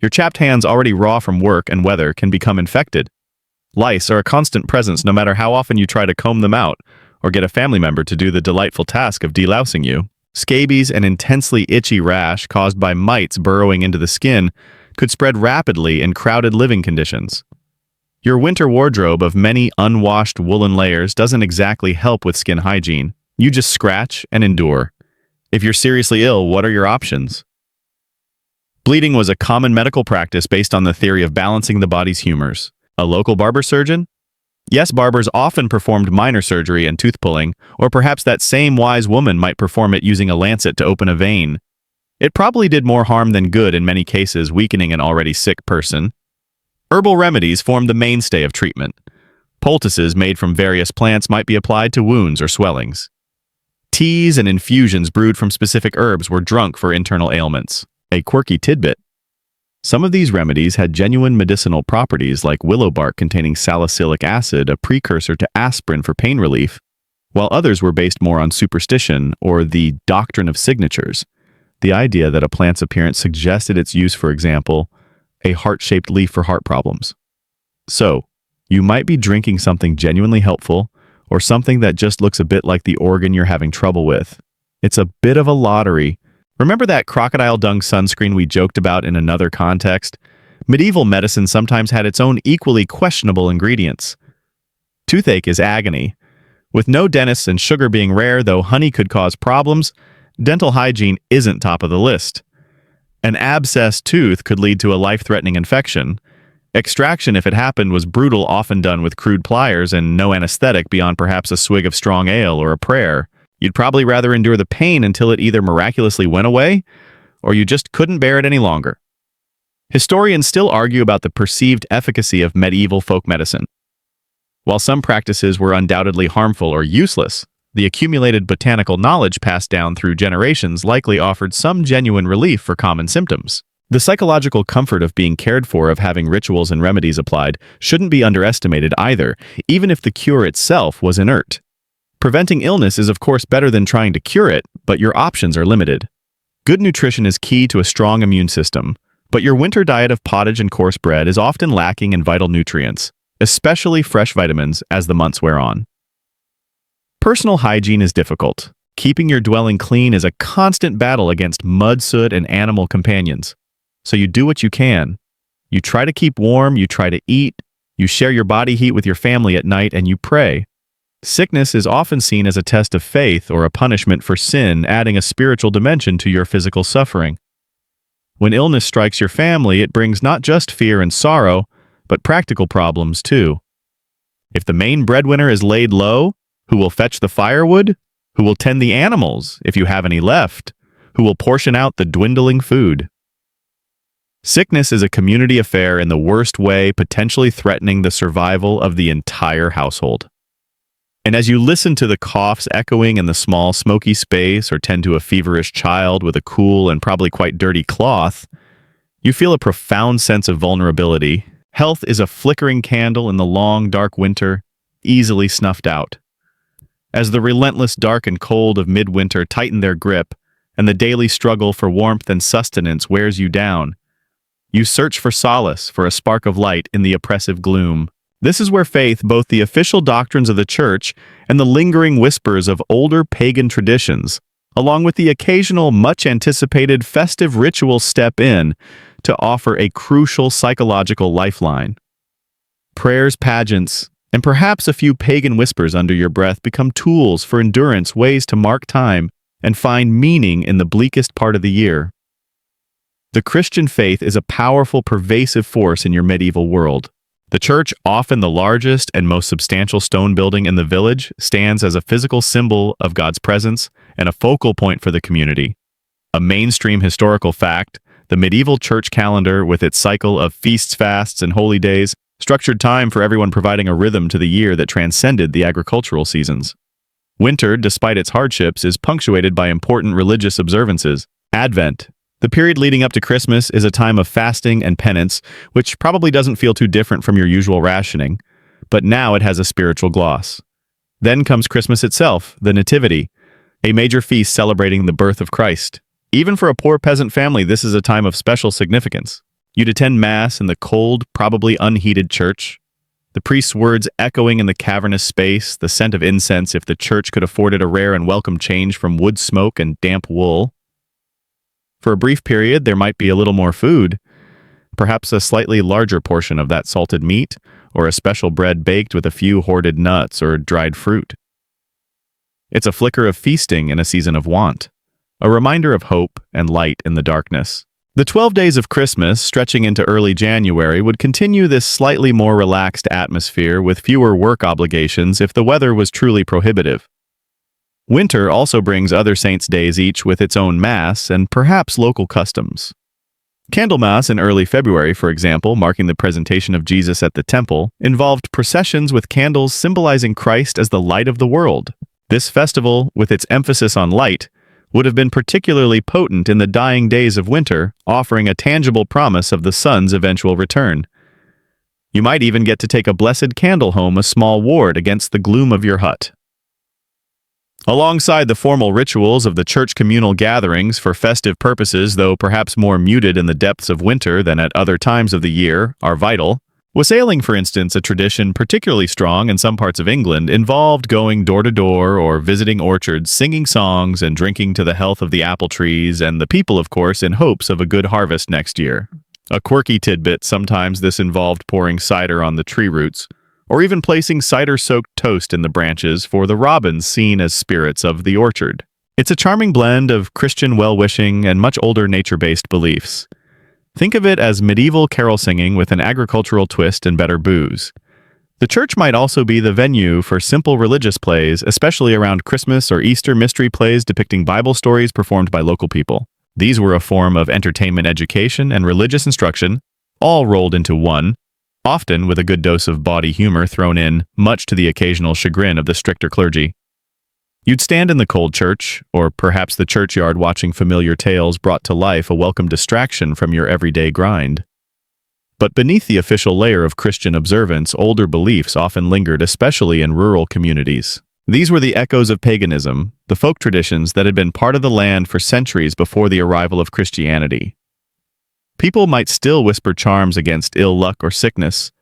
Your chapped hands, already raw from work and weather, can become infected. Lice are a constant presence no matter how often you try to comb them out or get a family member to do the delightful task of delousing you. Scabies, an intensely itchy rash caused by mites burrowing into the skin, could spread rapidly in crowded living conditions. Your winter wardrobe of many unwashed woolen layers doesn't exactly help with skin hygiene. You just scratch and endure. If you're seriously ill, what are your options? Bleeding was a common medical practice based on the theory of balancing the body's humors. A local barber surgeon? Yes, barbers often performed minor surgery and tooth pulling, or perhaps that same wise woman might perform it using a lancet to open a vein. It probably did more harm than good in many cases, weakening an already sick person. Herbal remedies formed the mainstay of treatment. Poultices made from various plants might be applied to wounds or swellings. Teas and infusions brewed from specific herbs were drunk for internal ailments. A quirky tidbit: some of these remedies had genuine medicinal properties, like willow bark containing salicylic acid, a precursor to aspirin for pain relief, while others were based more on superstition or the doctrine of signatures, the idea that a plant's appearance suggested its use, for example, a heart-shaped leaf for heart problems. So, you might be drinking something genuinely helpful, or something that just looks a bit like the organ you're having trouble with. It's a bit of a lottery. Remember that crocodile dung sunscreen we joked about in another context? Medieval medicine sometimes had its own equally questionable ingredients. Toothache is agony. With no dentists and sugar being rare, though honey could cause problems, dental hygiene isn't top of the list. An abscessed tooth could lead to a life-threatening infection. Extraction, if it happened, was brutal, often done with crude pliers and no anesthetic beyond perhaps a swig of strong ale or a prayer. You'd probably rather endure the pain until it either miraculously went away, or you just couldn't bear it any longer. Historians still argue about the perceived efficacy of medieval folk medicine. While some practices were undoubtedly harmful or useless, the accumulated botanical knowledge passed down through generations likely offered some genuine relief for common symptoms. The psychological comfort of being cared for, of having rituals and remedies applied, shouldn't be underestimated either, even if the cure itself was inert. Preventing illness is of course better than trying to cure it, but your options are limited. Good nutrition is key to a strong immune system, but your winter diet of pottage and coarse bread is often lacking in vital nutrients, especially fresh vitamins, as the months wear on. Personal hygiene is difficult. Keeping your dwelling clean is a constant battle against mud, soot, and animal companions. So you do what you can. You try to keep warm, you try to eat, you share your body heat with your family at night, and you pray. Sickness is often seen as a test of faith or a punishment for sin, adding a spiritual dimension to your physical suffering. When illness strikes your family, it brings not just fear and sorrow, but practical problems too. If the main breadwinner is laid low, who will fetch the firewood? Who will tend the animals, if you have any left? Who will portion out the dwindling food? Sickness is a community affair in the worst way, potentially threatening the survival of the entire household. And as you listen to the coughs echoing in the small, smoky space or tend to a feverish child with a cool and probably quite dirty cloth, you feel a profound sense of vulnerability. Health is a flickering candle in the long, dark winter, easily snuffed out. As the relentless dark and cold of midwinter tighten their grip, and the daily struggle for warmth and sustenance wears you down, you search for solace, for a spark of light in the oppressive gloom. This is where faith, both the official doctrines of the church and the lingering whispers of older pagan traditions, along with the occasional much-anticipated festive rituals, step in to offer a crucial psychological lifeline. Prayers, pageants, and perhaps a few pagan whispers under your breath become tools for endurance, ways to mark time and find meaning in the bleakest part of the year. The Christian faith is a powerful, pervasive force in your medieval world. The church, often the largest and most substantial stone building in the village, stands as a physical symbol of God's presence and a focal point for the community. A mainstream historical fact, the medieval church calendar, with its cycle of feasts, fasts, and holy days, structured time for everyone, providing a rhythm to the year that transcended the agricultural seasons. Winter, despite its hardships, is punctuated by important religious observances. Advent, the period leading up to Christmas, is a time of fasting and penance, which probably doesn't feel too different from your usual rationing, but now it has a spiritual gloss. Then comes Christmas itself, the Nativity, a major feast celebrating the birth of Christ. Even for a poor peasant family, this is a time of special significance. You'd attend Mass in the cold, probably unheated church, the priest's words echoing in the cavernous space, the scent of incense, if the church could afford it, a rare and welcome change from wood smoke and damp wool. For a brief period, there might be a little more food, perhaps a slightly larger portion of that salted meat, or a special bread baked with a few hoarded nuts or dried fruit. It's a flicker of feasting in a season of want, a reminder of hope and light in the darkness. The 12 days of Christmas, stretching into early January, would continue this slightly more relaxed atmosphere with fewer work obligations if the weather was truly prohibitive. Winter also brings other saints' days, each with its own mass and perhaps local customs. Candlemas in early February, for example, marking the presentation of Jesus at the temple, involved processions with candles symbolizing Christ as the light of the world. This festival, with its emphasis on light, would have been particularly potent in the dying days of winter, offering a tangible promise of the sun's eventual return. You might even get to take a blessed candle home, a small ward against the gloom of your hut. Alongside the formal rituals of the church, communal gatherings for festive purposes, though perhaps more muted in the depths of winter than at other times of the year, are vital. Wassailing, for instance, a tradition particularly strong in some parts of England, involved going door to door or visiting orchards, singing songs and drinking to the health of the apple trees and the people, of course, in hopes of a good harvest next year. A quirky tidbit, sometimes this involved pouring cider on the tree roots, or even placing cider-soaked toast in the branches for the robins seen as spirits of the orchard. It's a charming blend of Christian well-wishing and much older nature-based beliefs. Think of it as medieval carol singing with an agricultural twist and better booze. The church might also be the venue for simple religious plays, especially around Christmas or Easter, mystery plays depicting Bible stories performed by local people. These were a form of entertainment, education, and religious instruction, all rolled into one, often with a good dose of bawdy humor thrown in, much to the occasional chagrin of the stricter clergy. You'd stand in the cold church, or perhaps the churchyard, watching familiar tales brought to life, a welcome distraction from your everyday grind. But beneath the official layer of Christian observance, older beliefs often lingered, especially in rural communities. These were the echoes of paganism, the folk traditions that had been part of the land for centuries before the arrival of Christianity. People might still whisper charms against ill luck or sickness,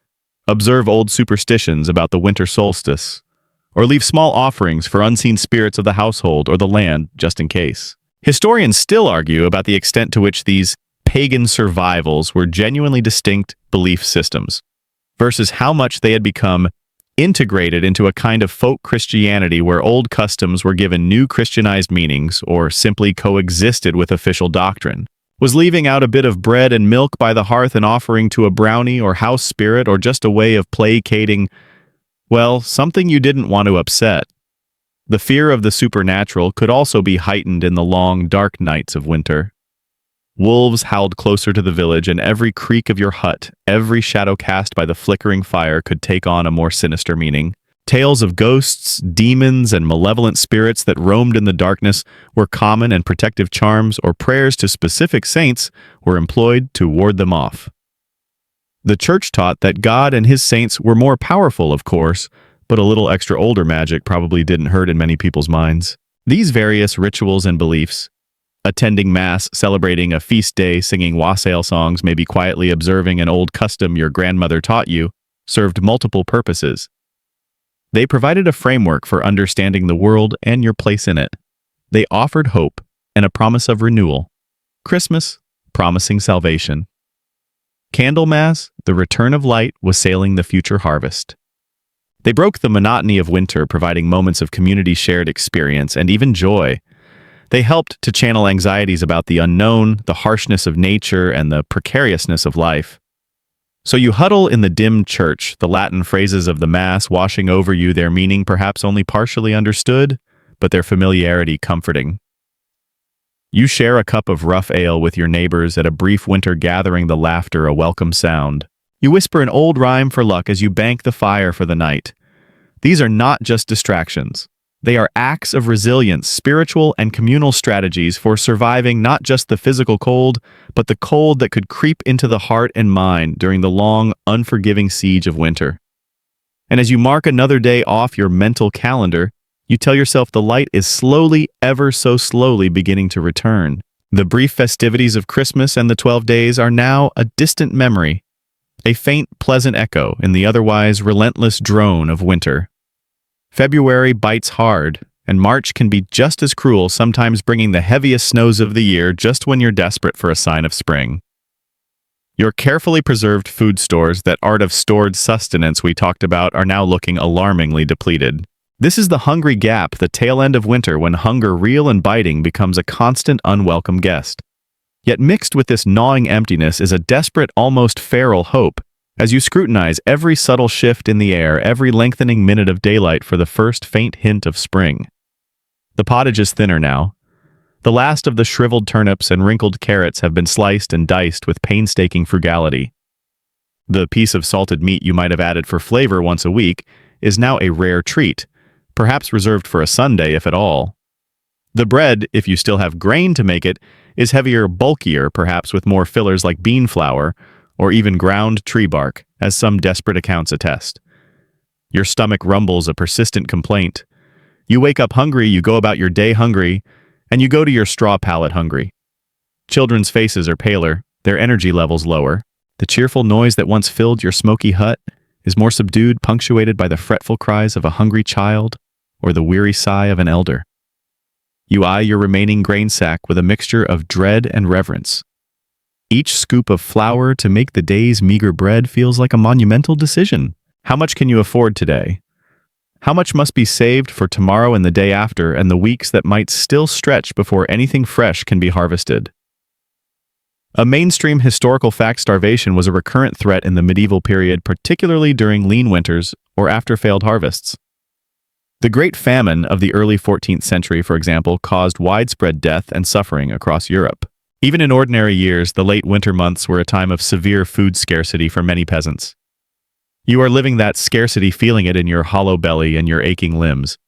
observe old superstitions about the winter solstice, or leave small offerings for unseen spirits of the household or the land, just in case. Historians still argue about the extent to which these pagan survivals were genuinely distinct belief systems, versus how much they had become integrated into a kind of folk Christianity where old customs were given new Christianized meanings or simply coexisted with official doctrine. Was leaving out a bit of bread and milk by the hearth an offering to a brownie or house spirit, or just a way of placating, well, something you didn't want to upset? The fear of the supernatural could also be heightened in the long, dark nights of winter. Wolves howled closer to the village, and every creak of your hut, every shadow cast by the flickering fire could take on a more sinister meaning. Tales of ghosts, demons, and malevolent spirits that roamed in the darkness were common, and protective charms or prayers to specific saints were employed to ward them off. The church taught that God and his saints were more powerful, of course, but a little extra older magic probably didn't hurt in many people's minds. These various rituals and beliefs, attending Mass, celebrating a feast day, singing wassail songs, maybe quietly observing an old custom your grandmother taught you, served multiple purposes. They provided a framework for understanding the world and your place in it. They offered hope and a promise of renewal. Christmas, promising salvation. Candlemas, the return of light, was sailing the future harvest. They broke the monotony of winter, providing moments of community-shared experience and even joy. They helped to channel anxieties about the unknown, the harshness of nature, and the precariousness of life. So you huddle in the dim church, the Latin phrases of the Mass washing over you, their meaning perhaps only partially understood, but their familiarity comforting. You share a cup of rough ale with your neighbors at a brief winter gathering, the laughter a welcome sound. You whisper an old rhyme for luck as you bank the fire for the night. These are not just distractions. They are acts of resilience, spiritual and communal strategies for surviving not just the physical cold, but the cold that could creep into the heart and mind during the long, unforgiving siege of winter. And as you mark another day off your mental calendar, you tell yourself the light is slowly, ever so slowly beginning to return. The brief festivities of Christmas and the 12 days are now a distant memory, a faint, pleasant echo in the otherwise relentless drone of winter. February bites hard, and March can be just as cruel, sometimes bringing the heaviest snows of the year just when you're desperate for a sign of spring. Your carefully preserved food stores, that art of stored sustenance we talked about, are now looking alarmingly depleted. This is the hungry gap, the tail end of winter, when hunger, real and biting, becomes a constant, unwelcome guest. Yet mixed with this gnawing emptiness is a desperate, almost feral hope, as you scrutinize every subtle shift in the air, every lengthening minute of daylight for the first faint hint of spring. The pottage is thinner now. The last of the shriveled turnips and wrinkled carrots have been sliced and diced with painstaking frugality. The piece of salted meat you might have added for flavor once a week is now a rare treat, perhaps reserved for a Sunday if at all. The bread, if you still have grain to make it, is heavier, bulkier, perhaps with more fillers like bean flour, or even ground tree bark, as some desperate accounts attest. Your stomach rumbles a persistent complaint. You wake up hungry, you go about your day hungry, and you go to your straw pallet hungry. Children's faces are paler, their energy levels lower. The cheerful noise that once filled your smoky hut is more subdued, punctuated by the fretful cries of a hungry child or the weary sigh of an elder. You eye your remaining grain sack with a mixture of dread and reverence. Each scoop of flour to make the day's meager bread feels like a monumental decision. How much can you afford today? How much must be saved for tomorrow and the day after, and the weeks that might still stretch before anything fresh can be harvested? A mainstream historical fact, starvation was a recurrent threat in the medieval period, particularly during lean winters or after failed harvests. The Great Famine of the early 14th century, for example, caused widespread death and suffering across Europe. Even in ordinary years, the late winter months were a time of severe food scarcity for many peasants. You are living that scarcity, feeling it in your hollow belly and your aching limbs.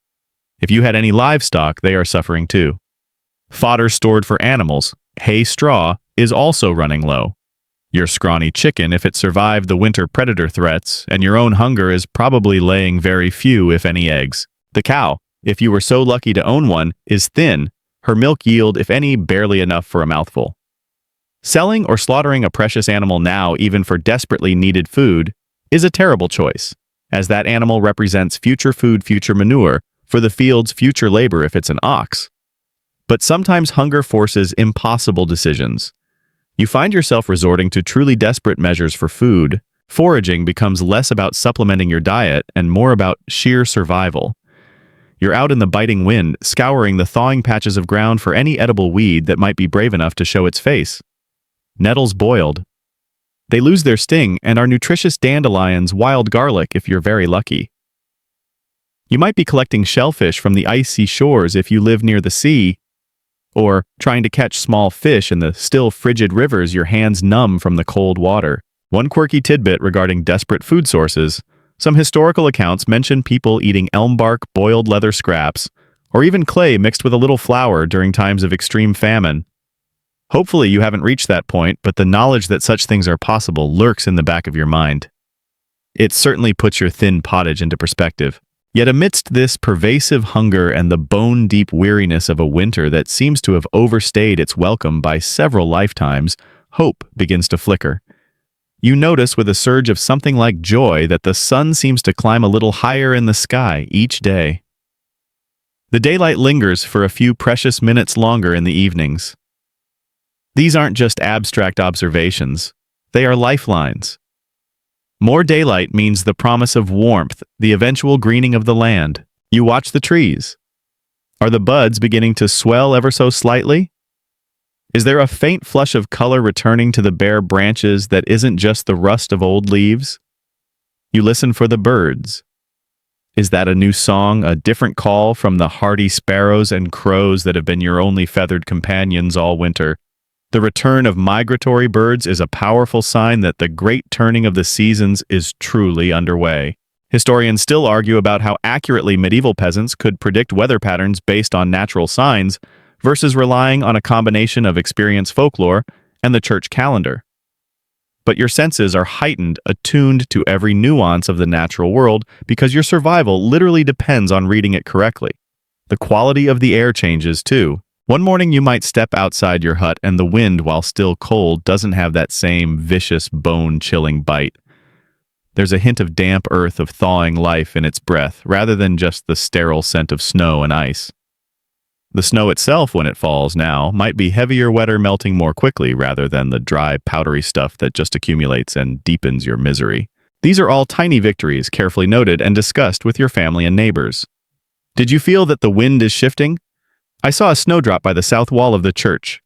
If you had any livestock, they are suffering too. Fodder stored for animals, hay, straw, is also running low. Your scrawny chicken, if it survived the winter predator threats, and your own hunger, is probably laying very few, if any, eggs. The cow, if you were so lucky to own one, is thin, her milk yield, if any, barely enough for a mouthful. Selling or slaughtering a precious animal now, even for desperately needed food, is a terrible choice, as that animal represents future food, future manure, for the field's future labor if it's an ox. But sometimes hunger forces impossible decisions. You find yourself resorting to truly desperate measures for food, Foraging becomes less about supplementing your diet and more about sheer survival. You're out in the biting wind, scouring the thawing patches of ground for any edible weed that might be brave enough to show its face. Nettles boiled. They lose their sting and are nutritious dandelions, wild garlic if you're very lucky. You might be collecting shellfish from the icy shores if you live near the sea, or trying to catch small fish in the still frigid rivers, your hands numb from the cold water. One quirky tidbit regarding desperate food sources: some historical accounts mention people eating elm bark, boiled leather scraps, or even clay mixed with a little flour during times of extreme famine. Hopefully you haven't reached that point, but the knowledge that such things are possible lurks in the back of your mind. It certainly puts your thin pottage into perspective. Yet amidst this pervasive hunger and the bone-deep weariness of a winter that seems to have overstayed its welcome by several lifetimes, hope begins to flicker. You notice with a surge of something like joy that the sun seems to climb a little higher in the sky each day. The daylight lingers for a few precious minutes longer in the evenings. These aren't just abstract observations, they are lifelines. More daylight means the promise of warmth, the eventual greening of the land. You watch the trees. Are the buds beginning to swell ever so slightly? Is there a faint flush of color returning to the bare branches that isn't just the rust of old leaves? You listen for the birds. Is that a new song, a different call from the hardy sparrows and crows that have been your only feathered companions all winter? The return of migratory birds is a powerful sign that the great turning of the seasons is truly underway. Historians still argue about how accurately medieval peasants could predict weather patterns based on natural signs versus relying on a combination of experience folklore and the church calendar. But your senses are heightened, attuned to every nuance of the natural world because your survival literally depends on reading it correctly. The quality of the air changes too. One morning you might step outside your hut and the wind, while still cold, doesn't have that same vicious, bone-chilling bite. There's a hint of damp earth, of thawing life in its breath, rather than just the sterile scent of snow and ice. The snow itself, when it falls now, might be heavier, wetter, melting more quickly, rather than the dry, powdery stuff that just accumulates and deepens your misery. These are all tiny victories, carefully noted and discussed with your family and neighbors. Did you feel that the wind is shifting? I saw a snowdrop by the south wall of the church.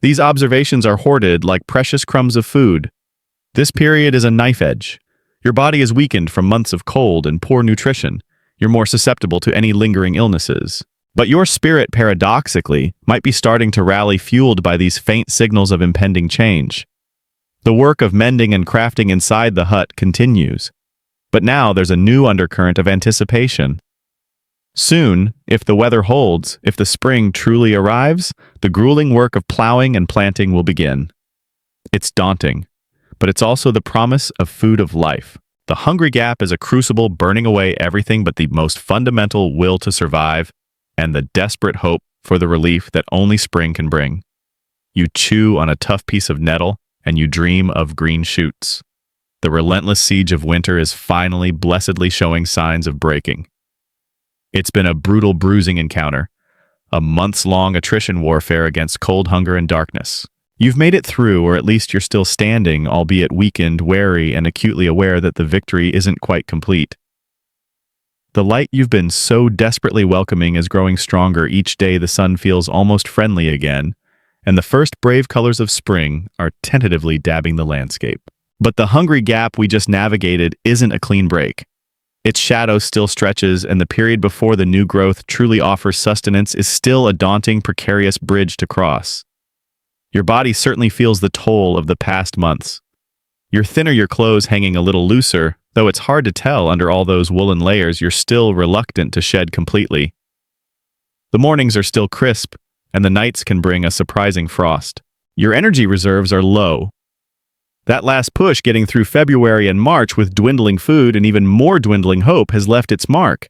These observations are hoarded like precious crumbs of food. This period is a knife edge. Your body is weakened from months of cold and poor nutrition. You're more susceptible to any lingering illnesses. But your spirit, paradoxically, might be starting to rally, fueled by these faint signals of impending change. The work of mending and crafting inside the hut continues. But now there's a new undercurrent of anticipation. Soon, if the weather holds, if the spring truly arrives, the grueling work of plowing and planting will begin. It's daunting, but it's also the promise of food of life. The hungry gap is a crucible burning away everything but the most fundamental will to survive and the desperate hope for the relief that only spring can bring. You chew on a tough piece of nettle and you dream of green shoots. The relentless siege of winter is finally blessedly showing signs of breaking. It's been a brutal, bruising encounter, a months-long attrition warfare against cold, hunger, and darkness. You've made it through, or at least you're still standing, albeit weakened, wary, and acutely aware that the victory isn't quite complete. The light you've been so desperately welcoming is growing stronger each day. The sun feels almost friendly again, and the first brave colors of spring are tentatively dabbing the landscape. But the hungry gap we just navigated isn't a clean break. Its shadow still stretches, and the period before the new growth truly offers sustenance is still a daunting, precarious bridge to cross. Your body certainly feels the toll of the past months. You're thinner, your clothes hanging a little looser, though it's hard to tell under all those woolen layers you're still reluctant to shed completely. The mornings are still crisp, and the nights can bring a surprising frost. Your energy reserves are low. That last push getting through February and March with dwindling food and even more dwindling hope has left its mark.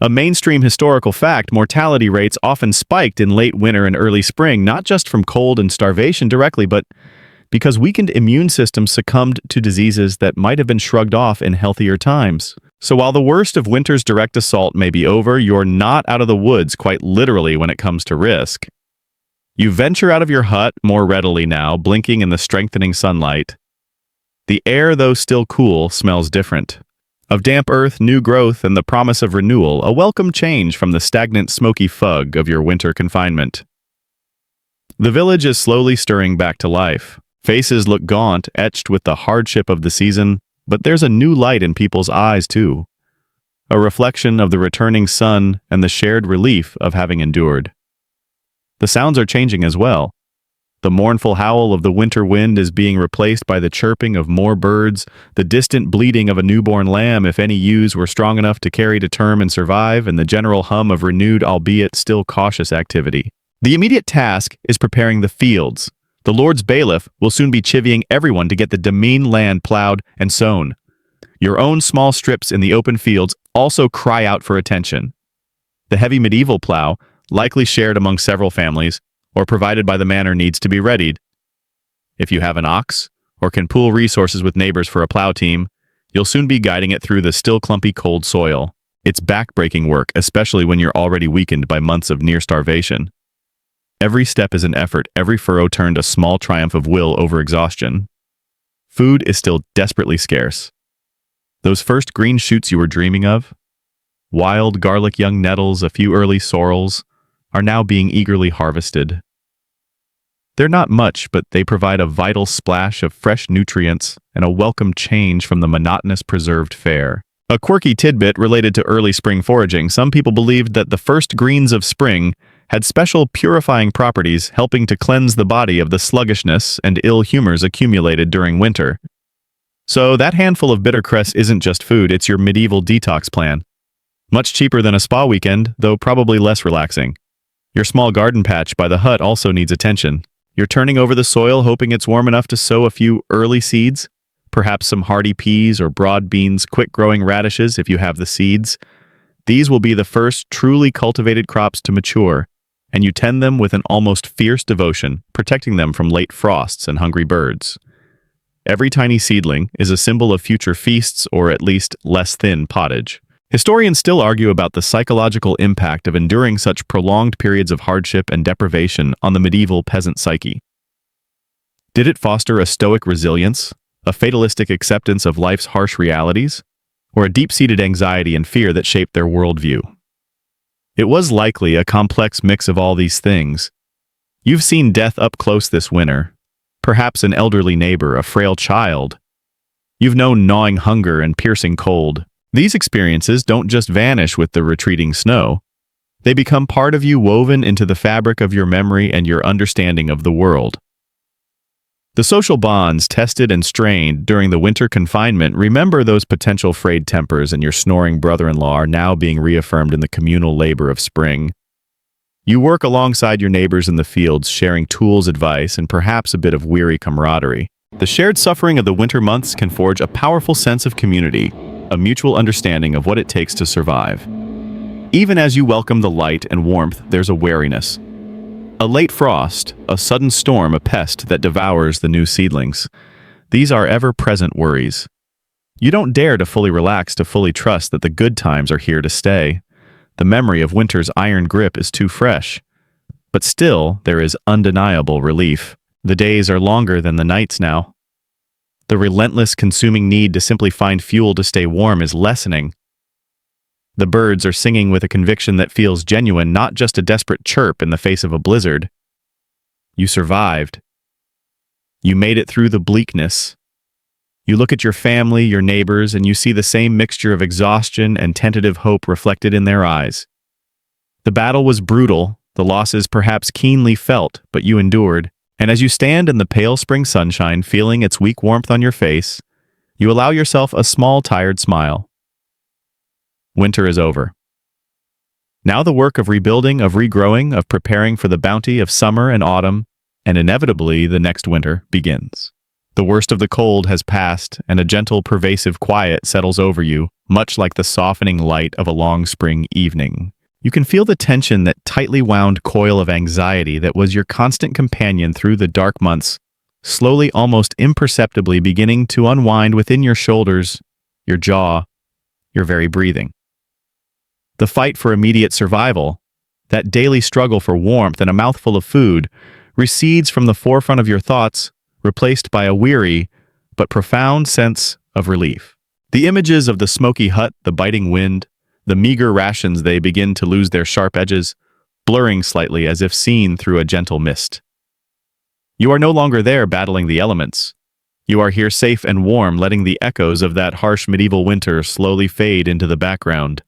A mainstream historical fact, mortality rates often spiked in late winter and early spring, not just from cold and starvation directly, but because weakened immune systems succumbed to diseases that might have been shrugged off in healthier times. So while the worst of winter's direct assault may be over, you're not out of the woods quite literally when it comes to risk. You venture out of your hut more readily now, blinking in the strengthening sunlight. The air, though still cool, smells different. Of damp earth, new growth, and the promise of renewal, a welcome change from the stagnant, smoky fug of your winter confinement. The village is slowly stirring back to life. Faces look gaunt, etched with the hardship of the season, but there's a new light in people's eyes, too. A reflection of the returning sun and the shared relief of having endured. The sounds are changing as well. The mournful howl of the winter wind is being replaced by the chirping of more birds, the distant bleating of a newborn lamb if any ewes were strong enough to carry to term and survive, and the general hum of renewed, albeit still cautious activity. The immediate task is preparing the fields. The Lord's bailiff will soon be chivying everyone to get the demesne land plowed and sown. Your own small strips in the open fields also cry out for attention. The heavy medieval plow, likely shared among several families, or provided by the manor, needs to be readied. If you have an ox, or can pool resources with neighbors for a plow team, you'll soon be guiding it through the still clumpy cold soil. It's back-breaking work, especially when you're already weakened by months of near starvation. Every step is an effort, every furrow turned a small triumph of will over exhaustion. Food is still desperately scarce. Those first green shoots you were dreaming of, wild garlic, young nettles, a few early sorrels, are now being eagerly harvested. They're not much, but they provide a vital splash of fresh nutrients and a welcome change from the monotonous preserved fare. A quirky tidbit related to early spring foraging: some people believed that the first greens of spring had special purifying properties, helping to cleanse the body of the sluggishness and ill humors accumulated during winter. So that handful of bittercress isn't just food, it's your medieval detox plan. Much cheaper than a spa weekend, though probably less relaxing. Your small garden patch by the hut also needs attention. You're turning over the soil, hoping it's warm enough to sow a few early seeds, perhaps some hardy peas or broad beans, quick-growing radishes if you have the seeds. These will be the first truly cultivated crops to mature, and you tend them with an almost fierce devotion, protecting them from late frosts and hungry birds. Every tiny seedling is a symbol of future feasts, or at least less thin pottage. Historians still argue about the psychological impact of enduring such prolonged periods of hardship and deprivation on the medieval peasant psyche. Did it foster a stoic resilience, a fatalistic acceptance of life's harsh realities, or a deep-seated anxiety and fear that shaped their worldview? It was likely a complex mix of all these things. You've seen death up close this winter, perhaps an elderly neighbor, a frail child. You've known gnawing hunger and piercing cold. These experiences don't just vanish with the retreating snow. They become part of you, woven into the fabric of your memory and your understanding of the world. The social bonds tested and strained during the winter confinement, remember those potential frayed tempers, and your snoring brother-in-law are now being reaffirmed in the communal labor of spring. You work alongside your neighbors in the fields, sharing tools, advice, and perhaps a bit of weary camaraderie. The shared suffering of the winter months can forge a powerful sense of community, a mutual understanding of what it takes to survive. Even as you welcome the light and warmth, there's a wariness. A late frost, a sudden storm, a pest that devours the new seedlings. These are ever-present worries. You don't dare to fully relax, to fully trust that the good times are here to stay. The memory of winter's iron grip is too fresh. But still, there is undeniable relief. The days are longer than the nights now. The relentless, consuming need to simply find fuel to stay warm is lessening. The birds are singing with a conviction that feels genuine, not just a desperate chirp in the face of a blizzard. You survived. You made it through the bleakness. You look at your family, your neighbors, and you see the same mixture of exhaustion and tentative hope reflected in their eyes. The battle was brutal, the losses perhaps keenly felt, but you endured. And as you stand in the pale spring sunshine, feeling its weak warmth on your face, you allow yourself a small, tired smile. Winter is over. Now the work of rebuilding, of regrowing, of preparing for the bounty of summer and autumn, and inevitably the next winter, begins. The worst of the cold has passed, and a gentle, pervasive quiet settles over you, much like the softening light of a long spring evening. You can feel the tension, that tightly wound coil of anxiety that was your constant companion through the dark months, slowly, almost imperceptibly beginning to unwind within your shoulders, your jaw, your very breathing. The fight for immediate survival, that daily struggle for warmth and a mouthful of food, recedes from the forefront of your thoughts, replaced by a weary, but profound sense of relief. The images of the smoky hut, the biting wind, the meager rations, they begin to lose their sharp edges, blurring slightly as if seen through a gentle mist. You are no longer there battling the elements. You are here safe and warm, letting the echoes of that harsh medieval winter slowly fade into the background.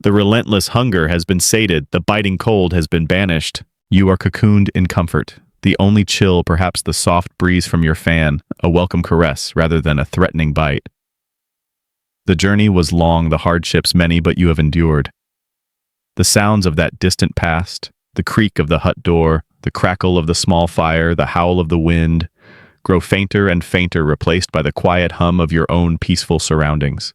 The relentless hunger has been sated, the biting cold has been banished. You are cocooned in comfort. The only chill, perhaps the soft breeze from your fan, a welcome caress rather than a threatening bite. The journey was long, the hardships many, but you have endured. The sounds of that distant past, the creak of the hut door, the crackle of the small fire, the howl of the wind, grow fainter and fainter, replaced by the quiet hum of your own peaceful surroundings.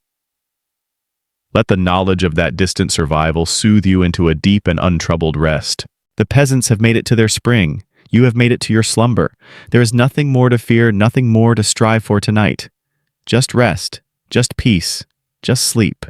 Let the knowledge of that distant survival soothe you into a deep and untroubled rest. The peasants have made it to their spring. You have made it to your slumber. There is nothing more to fear, nothing more to strive for tonight. Just rest, just peace, just sleep.